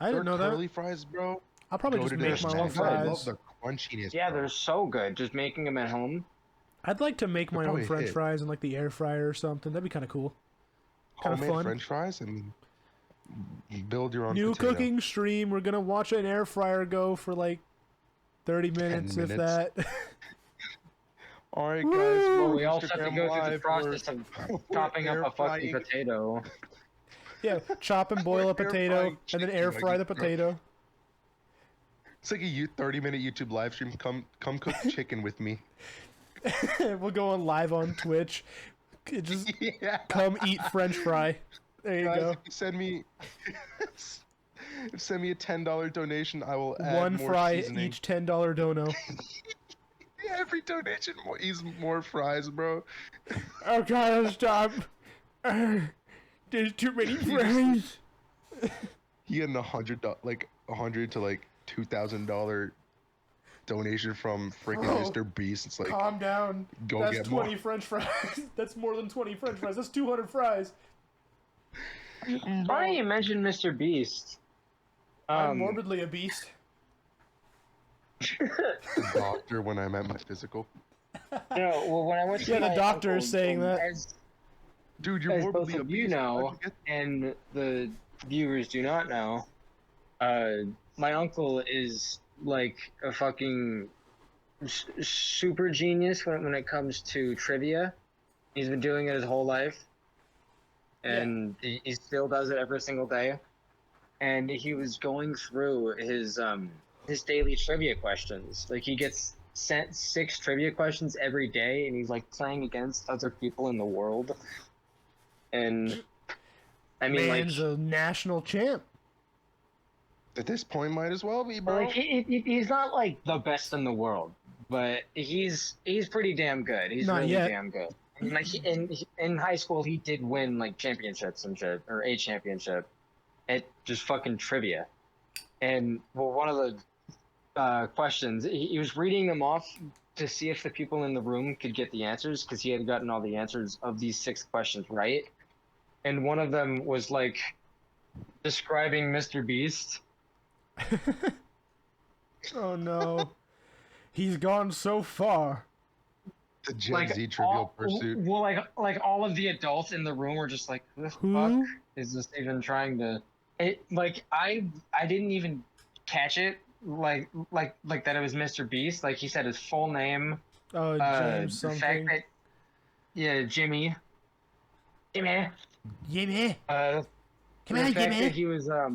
I didn't know Their curly that. fries, bro. I'll probably just goated make as my so own max. I love fries. the crunchiness. Yeah, bro. they're so good. Just making them at home. I'd like to make my own probably French hit. fries in like the air fryer or something. That'd be kind of cool. Kind of Homemade fun. French fries and build your own New potato. cooking stream. We're gonna watch an air fryer go for like 30 minutes, if minutes. that. All right, guys. Woo! Well, Well, we also have to Instagram go through the Live, process of chopping up air a fucking frying. potato. Yeah, chop and boil a Air potato, frying and then chicken, air like fry you the throw- potato. It's like a 30-minute YouTube live stream. Come cook chicken with me. We'll go on live on Twitch. Just Yeah. come eat French fry. There you Guys, go. if you send me a $10 donation, I will add One more fry seasoning. each $10 dono. Yeah, every donation is more fries, bro. Oh god, stop. There's too many fries. He had $100 to like $2,000 donation from freaking Bro, Mr. Beast. It's like, Calm down. go That's get 20 more. French fries. That's more than 20 French fries. That's 200 fries. Funny you mentioned Mr. Beast. I'm morbidly a beast. The doctor when I'm at my physical. No, well, when I went to Yeah, the my doctor is uncle's, saying that. Dude, you're As both morbidly of obese. you know, How'd you get- and the viewers do not know, my uncle is like a fucking super genius when it comes to trivia. He's been doing it his whole life, and he still does it every single day. And he was going through his daily trivia questions. Like he gets sent 6 trivia questions every day, and he's like playing against other people in the world. And I mean, Man's like, a national champ. At this point, might as well be, bro. Like he's not like the best in the world, but he's pretty damn good. He's Not really yet. damn good. And, like in high school, he did win like championships and shit, or a championship at just fucking trivia. And well, one of the questions, he was reading them off to see if the people in the room could get the answers, because he had gotten all the answers of these 6 questions right. And one of them was like describing Mr. Beast. Oh no. He's gone so far. The Gen Like Z Trivial Pursuit. Well, like all of the adults in the room were just like, "Who the Who? fuck is this even trying to?" It like I didn't even catch it. Like that it was Mr. Beast. Like he said his full name. Oh, James The fact something. that Jimmy. Jimmy. The Come on, fact that Jimmy. he was that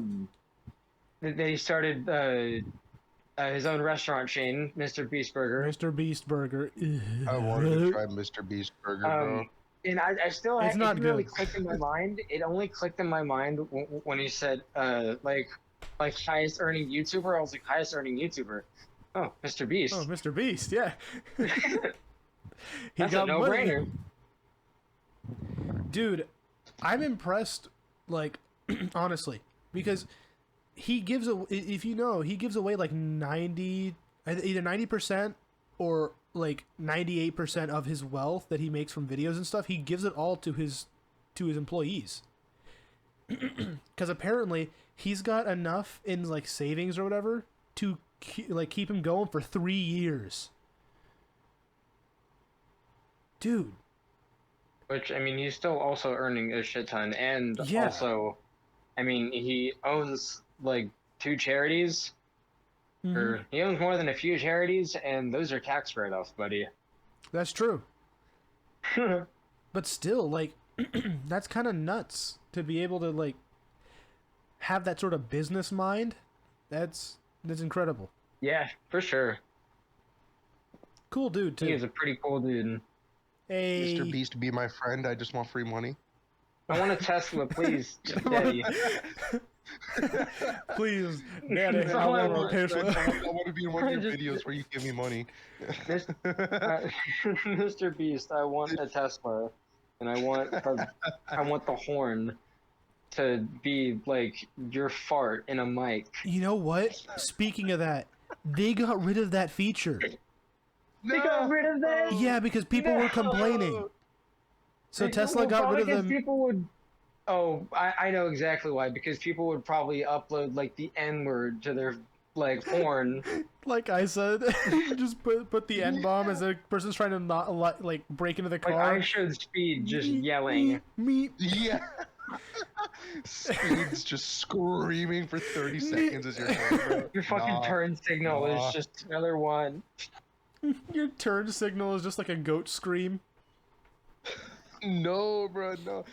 he started his own restaurant chain, Mr. Beast Burger. Mr. Beast Burger. I wanted to try Mr. Beast Burger, bro. And I still It's it not didn't really good. click in my mind. It only clicked in my mind when he said like highest earning YouTuber. I was like, highest earning YouTuber. Oh, Mr. Beast. Oh, Mr. Beast, yeah. He That's a got money. no-brainer. Dude, I'm impressed, like, honestly, because he gives if you know, he gives away like 90, either 90% or like 98% of his wealth that he makes from videos and stuff. He gives it all to his employees. Because apparently he's got enough in like savings or whatever to keep him going for 3 years. Dude. Which, I mean, he's still also earning a shit ton, and Yeah. also, I mean, he owns like 2 charities, Mhm. or he owns more than a few charities, and those are tax write-offs, buddy. That's true. But still, like, that's kind of nuts to be able to like have that sort of business mind. That's incredible. Yeah, for sure. Cool dude He is too. a pretty cool dude. Hey, Mr. Beast, be my friend. I just want free money. I want a Tesla, please, Daddy. please, Daddy, That's I all I want a want. Tesla. I want to be in one of your Just- videos where you give me money. Mr. Beast, I want a Tesla, and I want the horn to be like your fart in a mic. You know what? Speaking of that, they got rid of that feature. They got rid of that. Yeah, because people were complaining. So Tesla got rid of them. People would. Oh, I know exactly why. Because people would probably upload like the N-word to their like horn. Like I said, just put the N bomb as a person's trying to not like break into the Like car. I showed Speed just yelling. Me. Yeah. Speed's just screaming for 30 seconds as you're going, bro. Your fucking turn signal nah. is just another one. Your turn signal is just like a goat scream. No, bro, no.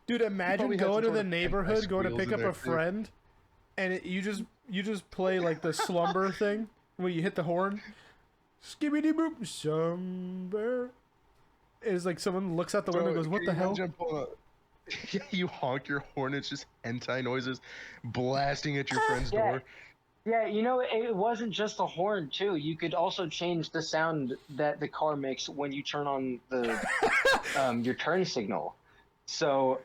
Dude, imagine probably had going to some the sort of neighborhood, going to anti-squeals pick in up there, a too. friend, and you just play like the slumber thing when you hit the horn. Skibbity boop, somewhere. It's like someone looks out the window and goes, "What can the you hell?" imagine pulling up- Yeah, you honk your horn, it's just hentai noises blasting at your friend's Yeah. door. Yeah, you know, it wasn't just a horn too. You could also change the sound that the car makes when you turn on the your turn signal. So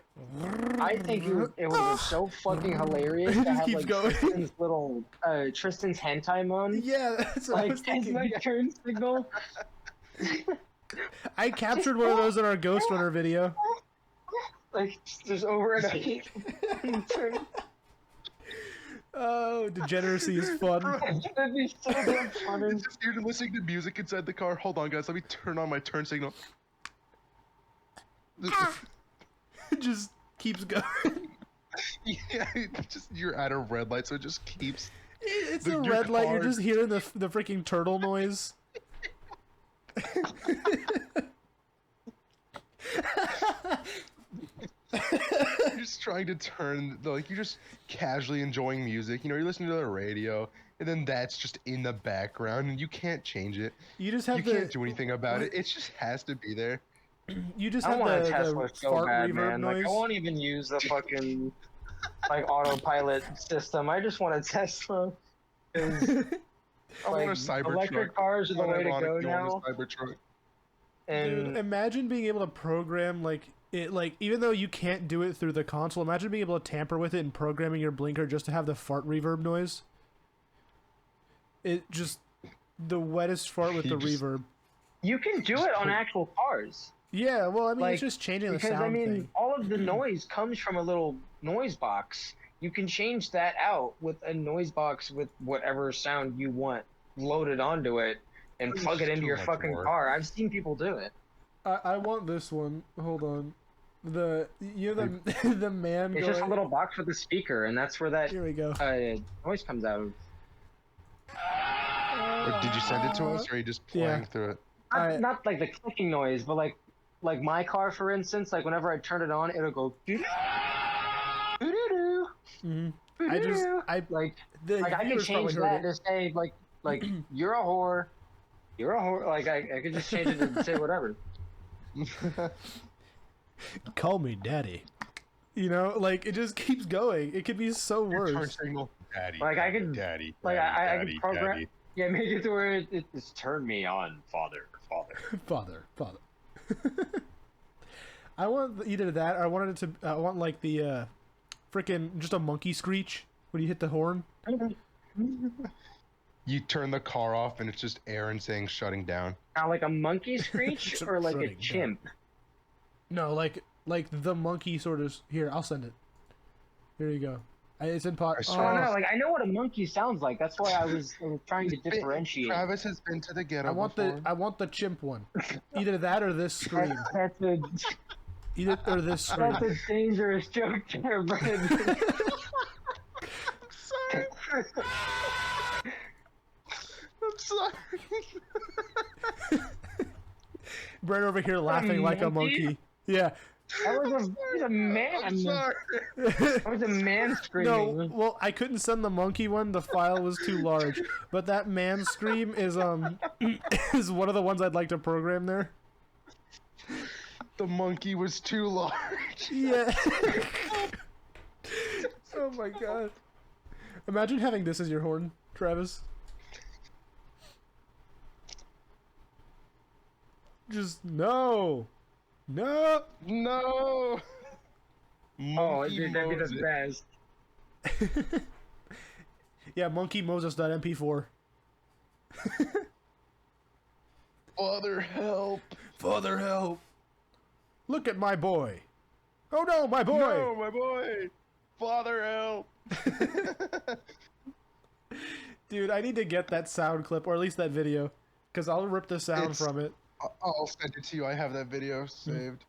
I think it would have been so fucking hilarious It to just have keeps like going. Tristan's little Tristan's hentai moan. Yeah, that's what I Like was as thinking. my Yeah. turn signal. I captured one of those in our Ghost Runner video. Like just over and over. Oh, degeneracy is fun. That'd be so damn funny. It's just you're listening to music inside the car. Hold on, guys. Let me turn on my turn signal. It just keeps going. Yeah, just you're at a red light, so it just keeps. It's The- a your red light. You're car- just hearing the freaking turtle noise. You're just trying to turn, like you're just casually enjoying music. You know, you're listening to the radio, and then that's just in the background, and you can't change it. You just have You can't do anything about it. It just has to be there. You just I have want a the Tesla so fart bad, reverb man. noise. Like I won't even use the fucking like autopilot system. I just want a Tesla. 'Cause, I like, want a Cybertruck. electric cars are the way to go now. Cybertruck. Dude, And imagine being able to program like it, like even though you can't do it through the console, imagine being able to tamper with it and programming your blinker just to have the fart reverb noise. It just the wettest fart with You the just- reverb. you can do it on actual cars. Yeah, well, I mean, Like, it's just changing the Because sound I mean, thing. all of the noise comes from a little noise box. You can change that out with a noise box with whatever sound you want loaded onto it and It's plug it into too your much fucking work. car. I've seen people do it. I want this one. Hold on. The the man. It's just a little box with a speaker, and that's where that Here we go. noise comes out of. Or did you send it to us, or are you just playing through it? Not like the clicking noise, but like my car, for instance. Like whenever I turn it on, it'll go. Doo-doo-doo. Mhm. Doo-doo-doo. I like the I could viewers probably change heard that it. to say like you're a whore. You're a whore. Like I could just change it to say whatever. Call me daddy. You know, like it just keeps going. It could be so Turn worse. signal. Daddy. Like, I could- Daddy. Like daddy, I daddy, could program. daddy. Yeah, make it to where it's turn me on, father. Father. I want either that or I wanted it to. I want like the freaking just a monkey screech when you hit the horn. You turn the car off, and it's just Aaron saying shutting down. Now, like a monkey screech or like a Shutting down. chimp. No, like the monkey sort of. Here, I'll send it. Here you go. It's in pot. I I saw- don't know. Like I know what a monkey sounds like. That's why I was trying to differentiate. Travis has been to the ghetto I want before. I want the chimp one. Either that or this scream. That's a Either or this scream. that's a dangerous joke there, Brandon. Sorry. I'm sorry. Brent over here laughing like a monkey? monkey. Yeah. That was a man. I'm sorry. That was a man No, screaming. well, I couldn't send the monkey one. The file was too large. But that man scream is is one of the ones I'd like to program there. The monkey was too large. Yeah. Oh my god. Imagine having this as your horn, Travis. Just no. No. No. Oh, dude, that'd be mows the it. best. Yeah, monkey Moses.mp4. Father, help. Father, help. Look at my boy. Oh no, my boy. No, my boy. Father, help. Dude, I need to get that sound clip, or at least that video, because I'll rip the sound It's- from it. I'll send it to you. I have that video saved.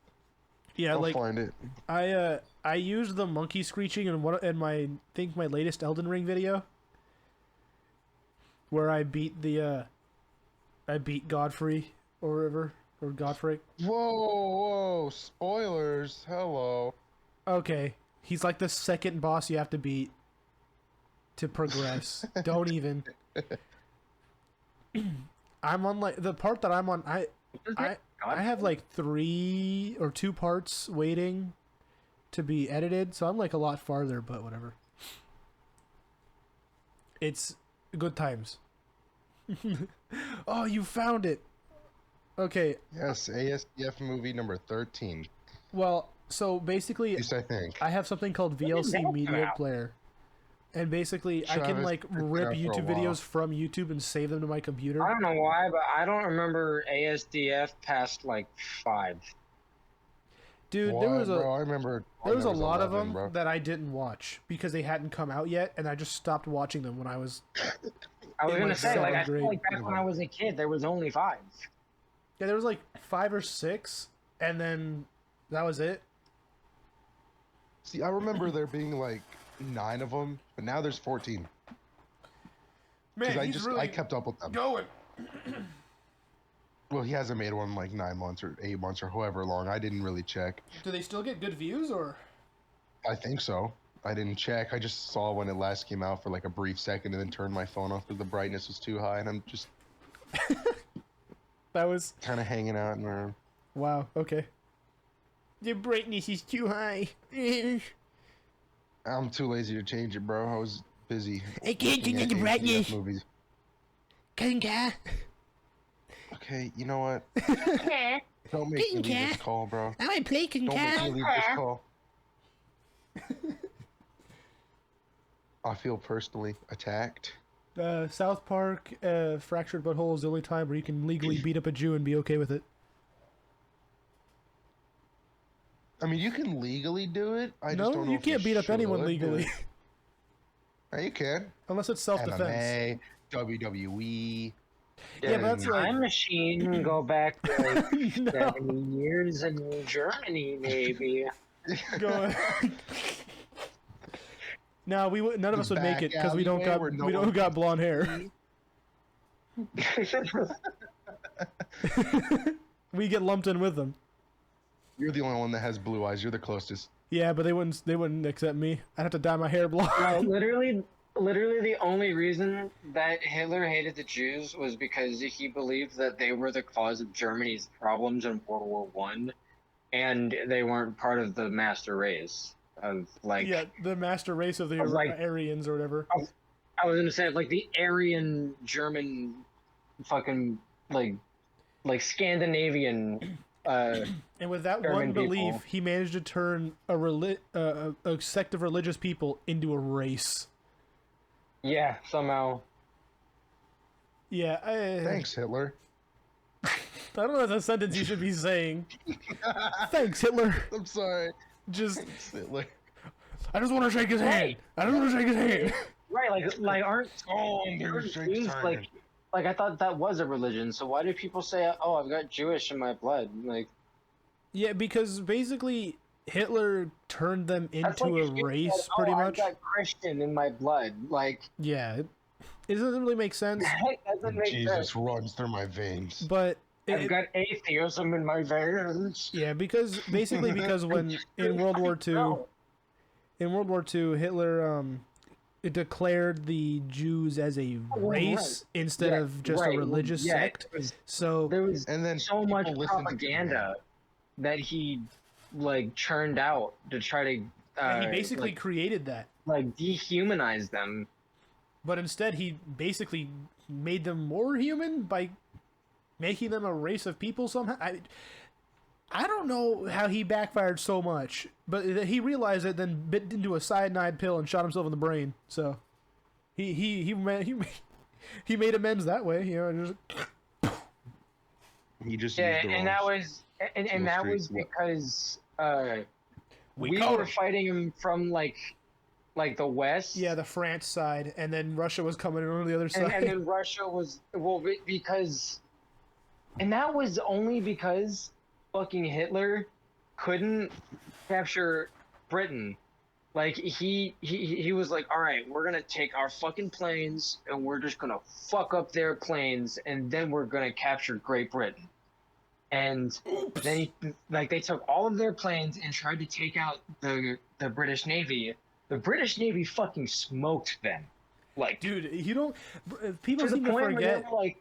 Yeah, I'll like find it. I used the monkey screeching in my latest Elden Ring video, where I beat Godfrey or whatever, or Godfrey. Whoa, spoilers. Hello. Okay, he's like the second boss you have to beat to progress. Don't even. I'm on like the part that I'm on. I have like 3 or 2 parts waiting to be edited, so I'm like a lot farther, but whatever. It's good times. Oh, you found it. Okay, Yes, ASDF movie number 13. well, so basically At least I think. I have something called VLC that Media out? Player. And basically I can Travis, like it's been rip out for a YouTube while. videos from YouTube and save them to my computer. I don't know why, but I don't remember ASDF past like 5. Dude, What, there was bro? I remember. there was a lot of 11, them bro. that I didn't watch because they hadn't come out yet, and I just stopped watching them when I was. I was In, gonna like, say, like, I 7th feel grade. like back when I was a kid, there was only 5. Yeah, there was like 5 or 6, and then that was it. See, I remember there being like 9 of them, but now there's 14. Man, Because I kept up with them. going. Well, he hasn't made one in like 9 months or 8 months or however long. I didn't really check. Do they still get good views or? I think so. I didn't check. I just saw when it last came out for like a brief second and then turned my phone off because the brightness was too high and I'm just That was kind of hanging out and around. wow. Okay. The brightness is too high. I'm too lazy to change it, bro. I was busy I can't looking change at the ATF brightness. movies. Kanka. Okay, you know what? Yeah. Don't make me leave Kanka. this call, bro. I might play Don't make me Kanka. leave this call. I feel personally attacked. South Park, Fractured Butthole is the only time where you can legally beat up a Jew and be okay with it. I mean, you can legally do it. I just No, don't know you if can't beat up anyone should. legally. Yeah, you can. Unless it's self-defense. MMA, WWE. Yeah, but that's like... Time machine, go back to like No. 70 years in Germany, maybe. Go ahead. No, none of us would make it because we don't got blonde hair. We get lumped in with them. You're the only one that has blue eyes. You're the closest. Yeah, but they wouldn't accept me. I'd have to dye my hair blonde. No, literally the only reason that Hitler hated the Jews was because he believed that they were the cause of Germany's problems in World War One, and they weren't part of the master race of like. Yeah, the master race of the Aryans or whatever. I was gonna say like the Aryan German, fucking like Scandinavian. And with that German one belief, people. he managed to turn a sect of religious people into a race. Yeah, somehow. Yeah, Thanks, Hitler. I don't know if that's a sentence you should be saying. Thanks, Hitler. I'm sorry. Just, Thanks, Hitler. I just want to shake his hand. I don't want to shake his hand. Right, like aren't Jews, like I thought that was a religion. So why do people say, "Oh, I've got Jewish in my blood"? Like, Yeah, because basically Hitler turned them that's into like a if you race, said, pretty "Oh, much. I've got Christian in my blood." Like, Yeah, it doesn't really make sense, that doesn't make Jesus sense. runs through my veins. but I've got atheism in my veins. yeah, because when in World War II, No. Hitler it declared the Jews as a race instead of just a religious sect. So There was And then so people much listen to propaganda that he like churned out to try to he basically created that. like dehumanize them. But instead, he basically made them more human by making them a race of people somehow. I don't know how he backfired so much, but he realized it, then bit into a cyanide pill and shot himself in the brain. So he made amends that way. You know, just He just Yeah, used the and wrong that was and that was streets. because we caught were him. fighting him from like the west. yeah, the France side, and then Russia was coming in on the other side. and then Russia was because, and that was only because fucking Hitler couldn't capture Britain. Like he was like, all right, we're gonna take our fucking planes and we're just gonna fuck up their planes and then we're gonna capture Great Britain. And then they took all of their planes and tried to take out the British Navy. The British Navy fucking smoked them. Like, Dude, you don't. People to the seem to point where they forget. were like,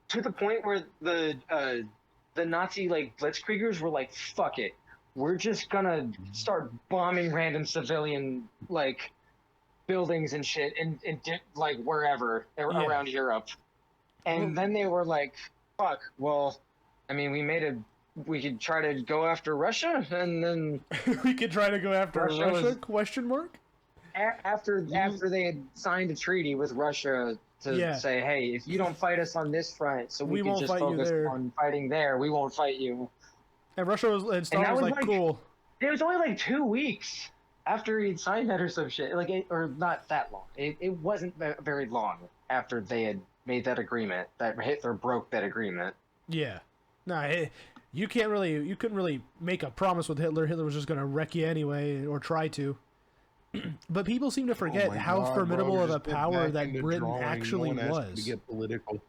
to the point where the Nazi like blitzkriegers were like, fuck it, we're just gonna start bombing random civilian like buildings and shit and like wherever around Europe. And then they were like, fuck, well, I mean, we could try to go after Russia, and then We could try to go after Russia Russia? was- Question mark. after they had signed a treaty with Russia to say, hey, if you don't fight us on this front, so We we can won't just fight you focus there. on fighting there, we won't fight you. And Russia and Stalin that was was like, like- cool. It was only like 2 weeks after he'd signed that or some shit, or not that long. It wasn't very long after they had made that agreement that Hitler broke that agreement. Yeah. Nah, you couldn't really make a promise with Hitler. Hitler was just gonna wreck you anyway, or try to. But people seem to forget Oh my how God, formidable bro, of a just go power back that into Britain drawing. actually No one asked you was. to get political.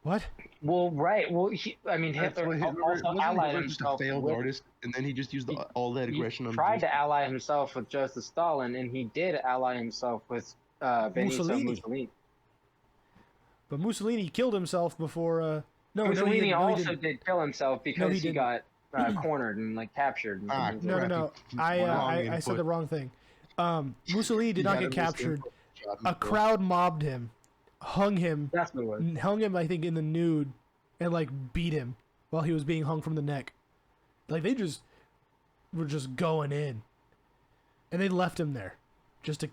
What? Well, right. Well, Hitler also Wasn't allied Hitler just a himself failed with. artist, and then he just used all that aggression He on tried Jews? to ally himself with Joseph Stalin, and he did ally himself with Benito Mussolini. But Mussolini killed himself before. No, Mussolini he also didn't. did kill himself because he he didn't. got cornered and like captured. And Ah, things No, like no, that. no. Wrong I said input. the wrong thing. Mussolini did You not gotta get miss captured. input, shot A input. crowd mobbed him, hung him, That's what it was. I think, in the nude, and like beat him while he was being hung from the neck. Like they just were just going in, and they left him there, just to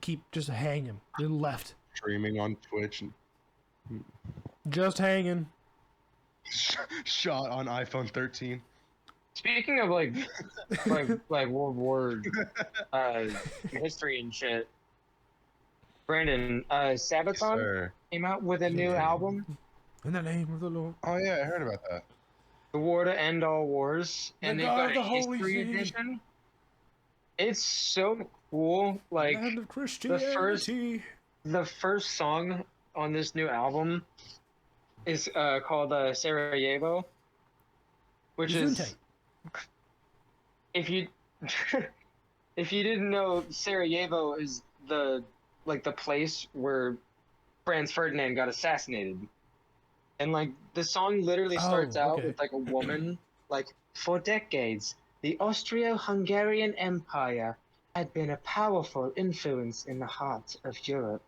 hang him. They left, Streaming on Twitch and just hanging. shot on iPhone 13. Speaking of like World War history and shit, Brandon, Sabaton Sir. came out with a new Yeah. album, In the name of the Lord. Oh yeah, I heard about that. "The War to End All Wars," The and they've God got of a the Holy history See. edition. It's so cool. Like Land of Christianity. the first song on this new album is called Sarajevo, which is Gesundheit. if you if you didn't know, Sarajevo is the place where Franz Ferdinand got assassinated. And like the song literally starts out okay. with like a woman like, for decades the Austro-Hungarian Empire had been a powerful influence in the heart of Europe.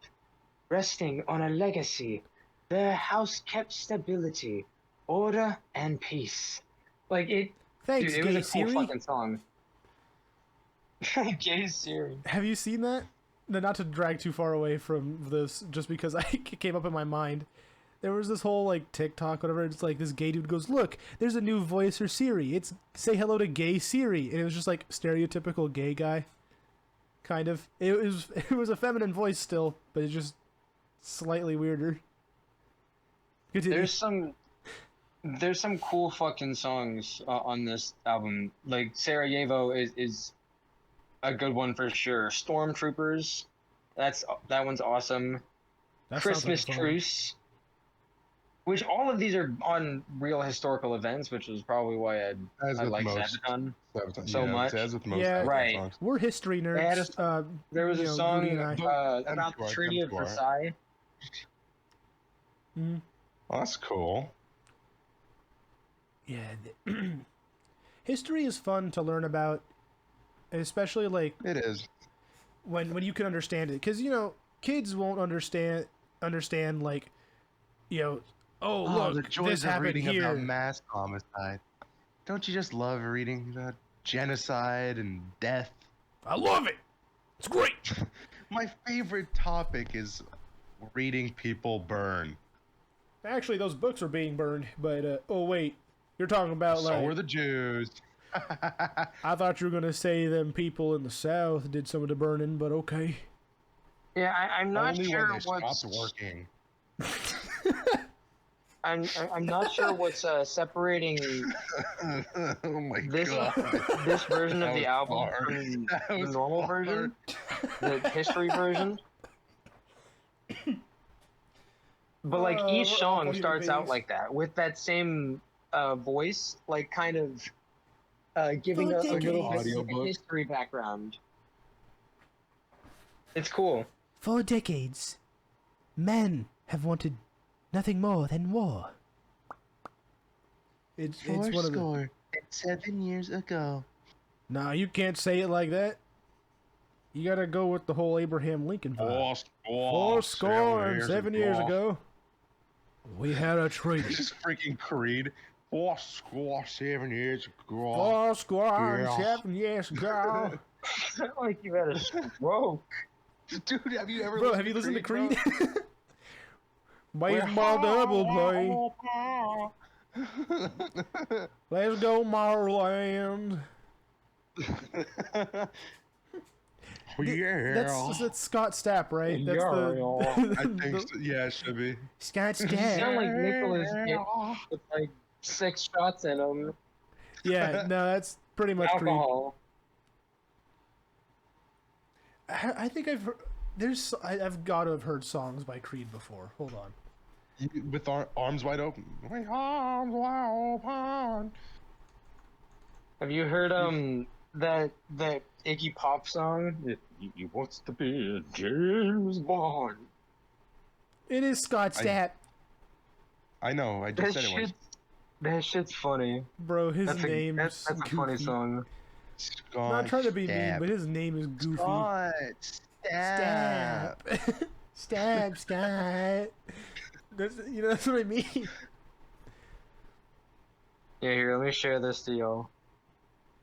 Resting on a legacy, their house kept stability, order, and peace. Like it, Thanks, dude, it was gay a cool Siri. fucking song. Gay Siri. Have you seen that? No, not to drag too far away from this, just because it came up in my mind. There was this whole like TikTok, whatever. It's like this gay dude goes, "Look, there's a new voice for Siri. It's say hello to gay Siri," and it was just like stereotypical gay guy. Kind of. It was a feminine voice still, but it's just slightly weirder. Continue. There's some cool fucking songs on this album. Like Sarajevo is a good one for sure. Stormtroopers, that one's awesome. That sounds like Christmas a song. Truce, which all of these are on real historical events, which is probably why As I with like most. Sabaton. Sabaton, So yeah, much. As with most Yeah. Sabaton Right. songs. We're history They had nerds. There was a song Rudy and I. about the Treaty of Sure. Versailles. Mhm. Well, that's cool. Yeah. History is fun to learn about, especially like It is. when you can understand it, because kids won't understand like, oh look, the this joys of happened reading here. about mass homicide. Don't you just love reading about genocide and death? I love it. It's great. My favorite topic is reading people burn. Actually, those books are being burned, but oh wait, you're talking about So like were the Jews. I thought you were gonna say them people in the South did some of the burning, but okay. Yeah, I'm not Only sure when they what's stopped working. I'm not sure what's separating Oh my this god. this version of That the was album hard. from That the was normal hard. version, the history version. But like each we're song awful human starts out beings. like that with that same voice, like kind of giving a little bit of Audiobook. a history background. It's cool. For decades, men have wanted nothing more than war. It's one of the. Fourscore, 7 years ago. Nah, you can't say it like that. You gotta go with the whole Abraham Lincoln vibe. Four score and 7 years ago, we had a treaty. This is freaking Creed. 7 years ago. Four score and Yeah. 7 years ago. Like you had a stroke. Dude, have you ever Bro, have you listened to Creed? Baseball We're double play. Let's go, Marland. Yeah. That's Scott Stapp, right? That's I think so. Yeah, it should be. Scott You Stapp. sound like Nicholas Cage with like 6 shots in him. Yeah, no, that's pretty much Creed. Alcohol. I think I've got to have heard songs by Creed before. Hold on. With arms wide open. My arms wide open. Have you heard that Iggy Pop song? He wants to be a James Bond. It is Scott Stapp. I know. I just That said it was. That shit's funny. Bro, his That's name's a funny goofy. song. I'm not trying to be mean, but his name is goofy. Scott, stab. Stab. Stab, Scott. That's what I mean. Yeah, here, let me share this to y'all.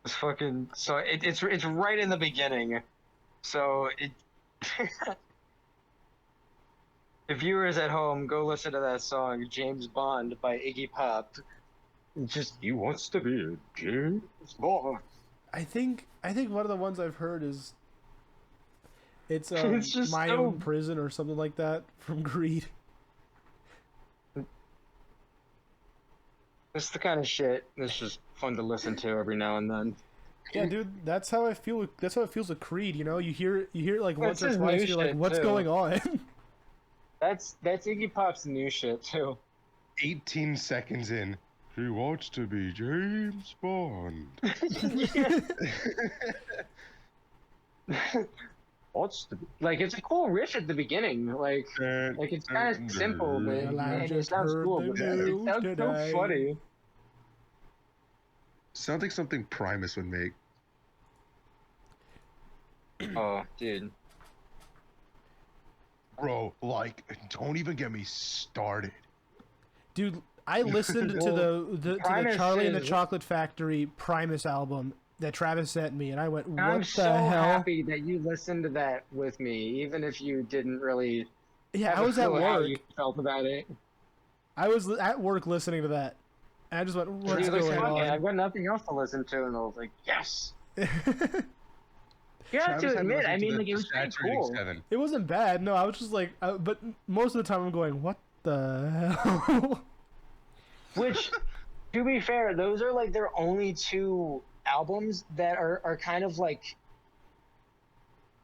It's fucking so it's right in the beginning. So it if viewers at home go listen to that song James Bond by Iggy Pop. It's just he wants to be James Bond. I think one of the ones I've heard is it's It's just My so- Own Prison or something like that from Greed. It's the kind of shit that's just fun to listen to every now and then. Yeah, dude, that's how I feel. That's how it feels with Creed. You know, you hear it like once That's or his twice. new You're like, shit, what's too. going on? That's Iggy Pop's new shit too. 18 seconds in. He wants to be James Bond. Like it's a cool riff at the beginning. Like it's kind of simple, but Well, I and it just sounds heard cool. the But it news sounds today. so funny. Sounds like something Primus would make. Oh, dude. Bro, like, don't even get me started. Dude, I listened to the Primus Charlie and the is- Chocolate Factory Primus album that Travis sent me, and I went, "What I'm the so hell?" happy that you listened to that with me, even if you didn't really. Yeah, have I a was at clue how work. you felt about it. I was at work listening to that, and I just went, "What's He was going like, "Fuck it, I've on?" got nothing else to listen to," and I was like, "Yes." You have Travis had to admit, listen I to mean, the like it was pretty Saturating cool. 7. It wasn't bad. No, I was just like, but most of the time I'm going, "What the hell?" Which, to be fair, those are like their only two albums that are kind of like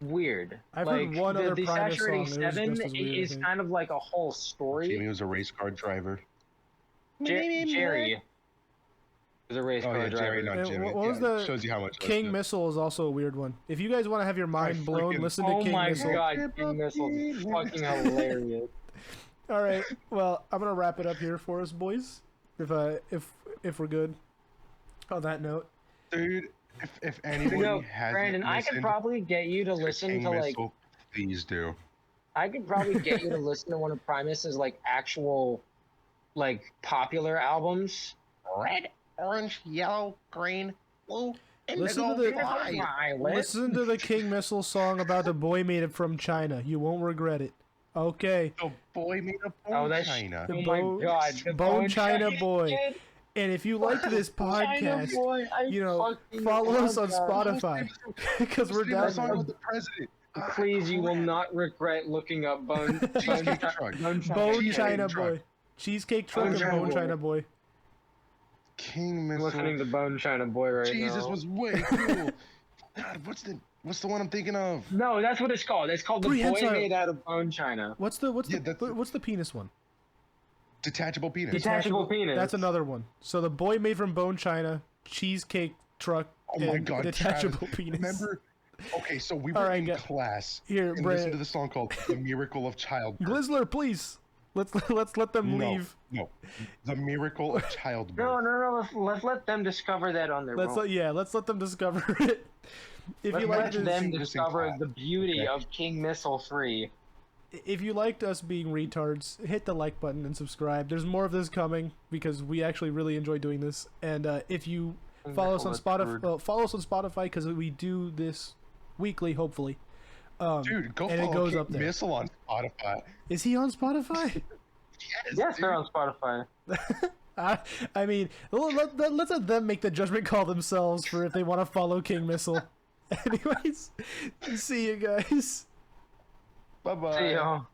weird. I've like, heard one other the Primus Saturating song that was Seven just as weird, I is think. kind of like a whole story. Jamie was a race car driver. Jerry is a race Oh, car yeah, driver. Jerry, not And Jimmy. what was Yeah, the shows you how much I King know. Missile is also a weird one. If you guys want to have your mind blown, freaking- listen to Oh King my Missile. god, King Missile is fucking hilarious. All right, well, I'm gonna wrap it up here for us, boys. If we're good. On that note, Dude, if anybody No, hasn't Brandon, I could listened probably get you to to listen King to like Missile, please do. I could probably get you to listen to one of Primus's like actual like popular albums. Red, orange, yellow, green, blue, Listen to the- listen to the King Missile song about the boy made it from China. You won't regret it. Okay, The boy made a Oh, bone that's China. The oh my Bone- god, the Bone China Boy. kid. and if you like this China podcast, Boy, I you know, fucking follow us on love that. Spotify because we're Sing the down. song about the president. Please, you will not regret looking up Cheesecake Truck. Bone Cheesecake China Truck. Boy, Cheesecake Truck, Bone and China Bone Boy. China Boy. King I'm Missile. listening to Bone China Boy right Jesus now. was way cool. God, what's the one I'm thinking of? No, that's what it's called. It's called The Boy Prehensile. Made Out of Bone China. What's Yeah, the penis one? Detachable penis. Detachable penis. That's another one. So the boy made from Bone China, Cheesecake Truck, Oh my and god, detachable Travis, penis. Remember? Okay, so we All were right, in go- class Here, and Brad. listened to the song called "The Miracle of Childbirth." Glizzler, please. Let's let them No, leave. no, the miracle of childbirth. No. Let's let them discover that on their own. Let's let them discover it. If Let's you like let this, them Interesting discover class. the beauty Okay. of King Missile 3. if you liked us being retards, hit the like button and subscribe. There's more of this coming because we actually really enjoy doing this. And if you follow us on Spotify because we do this weekly, hopefully. Dude, go and it follow goes King up there. Missile on Spotify. Is he on Spotify? Yes, dude. they're on Spotify. I mean, let's let them make the judgment call themselves for if they want to follow King Missile. Anyways, see you guys. Bye bye. See y'all.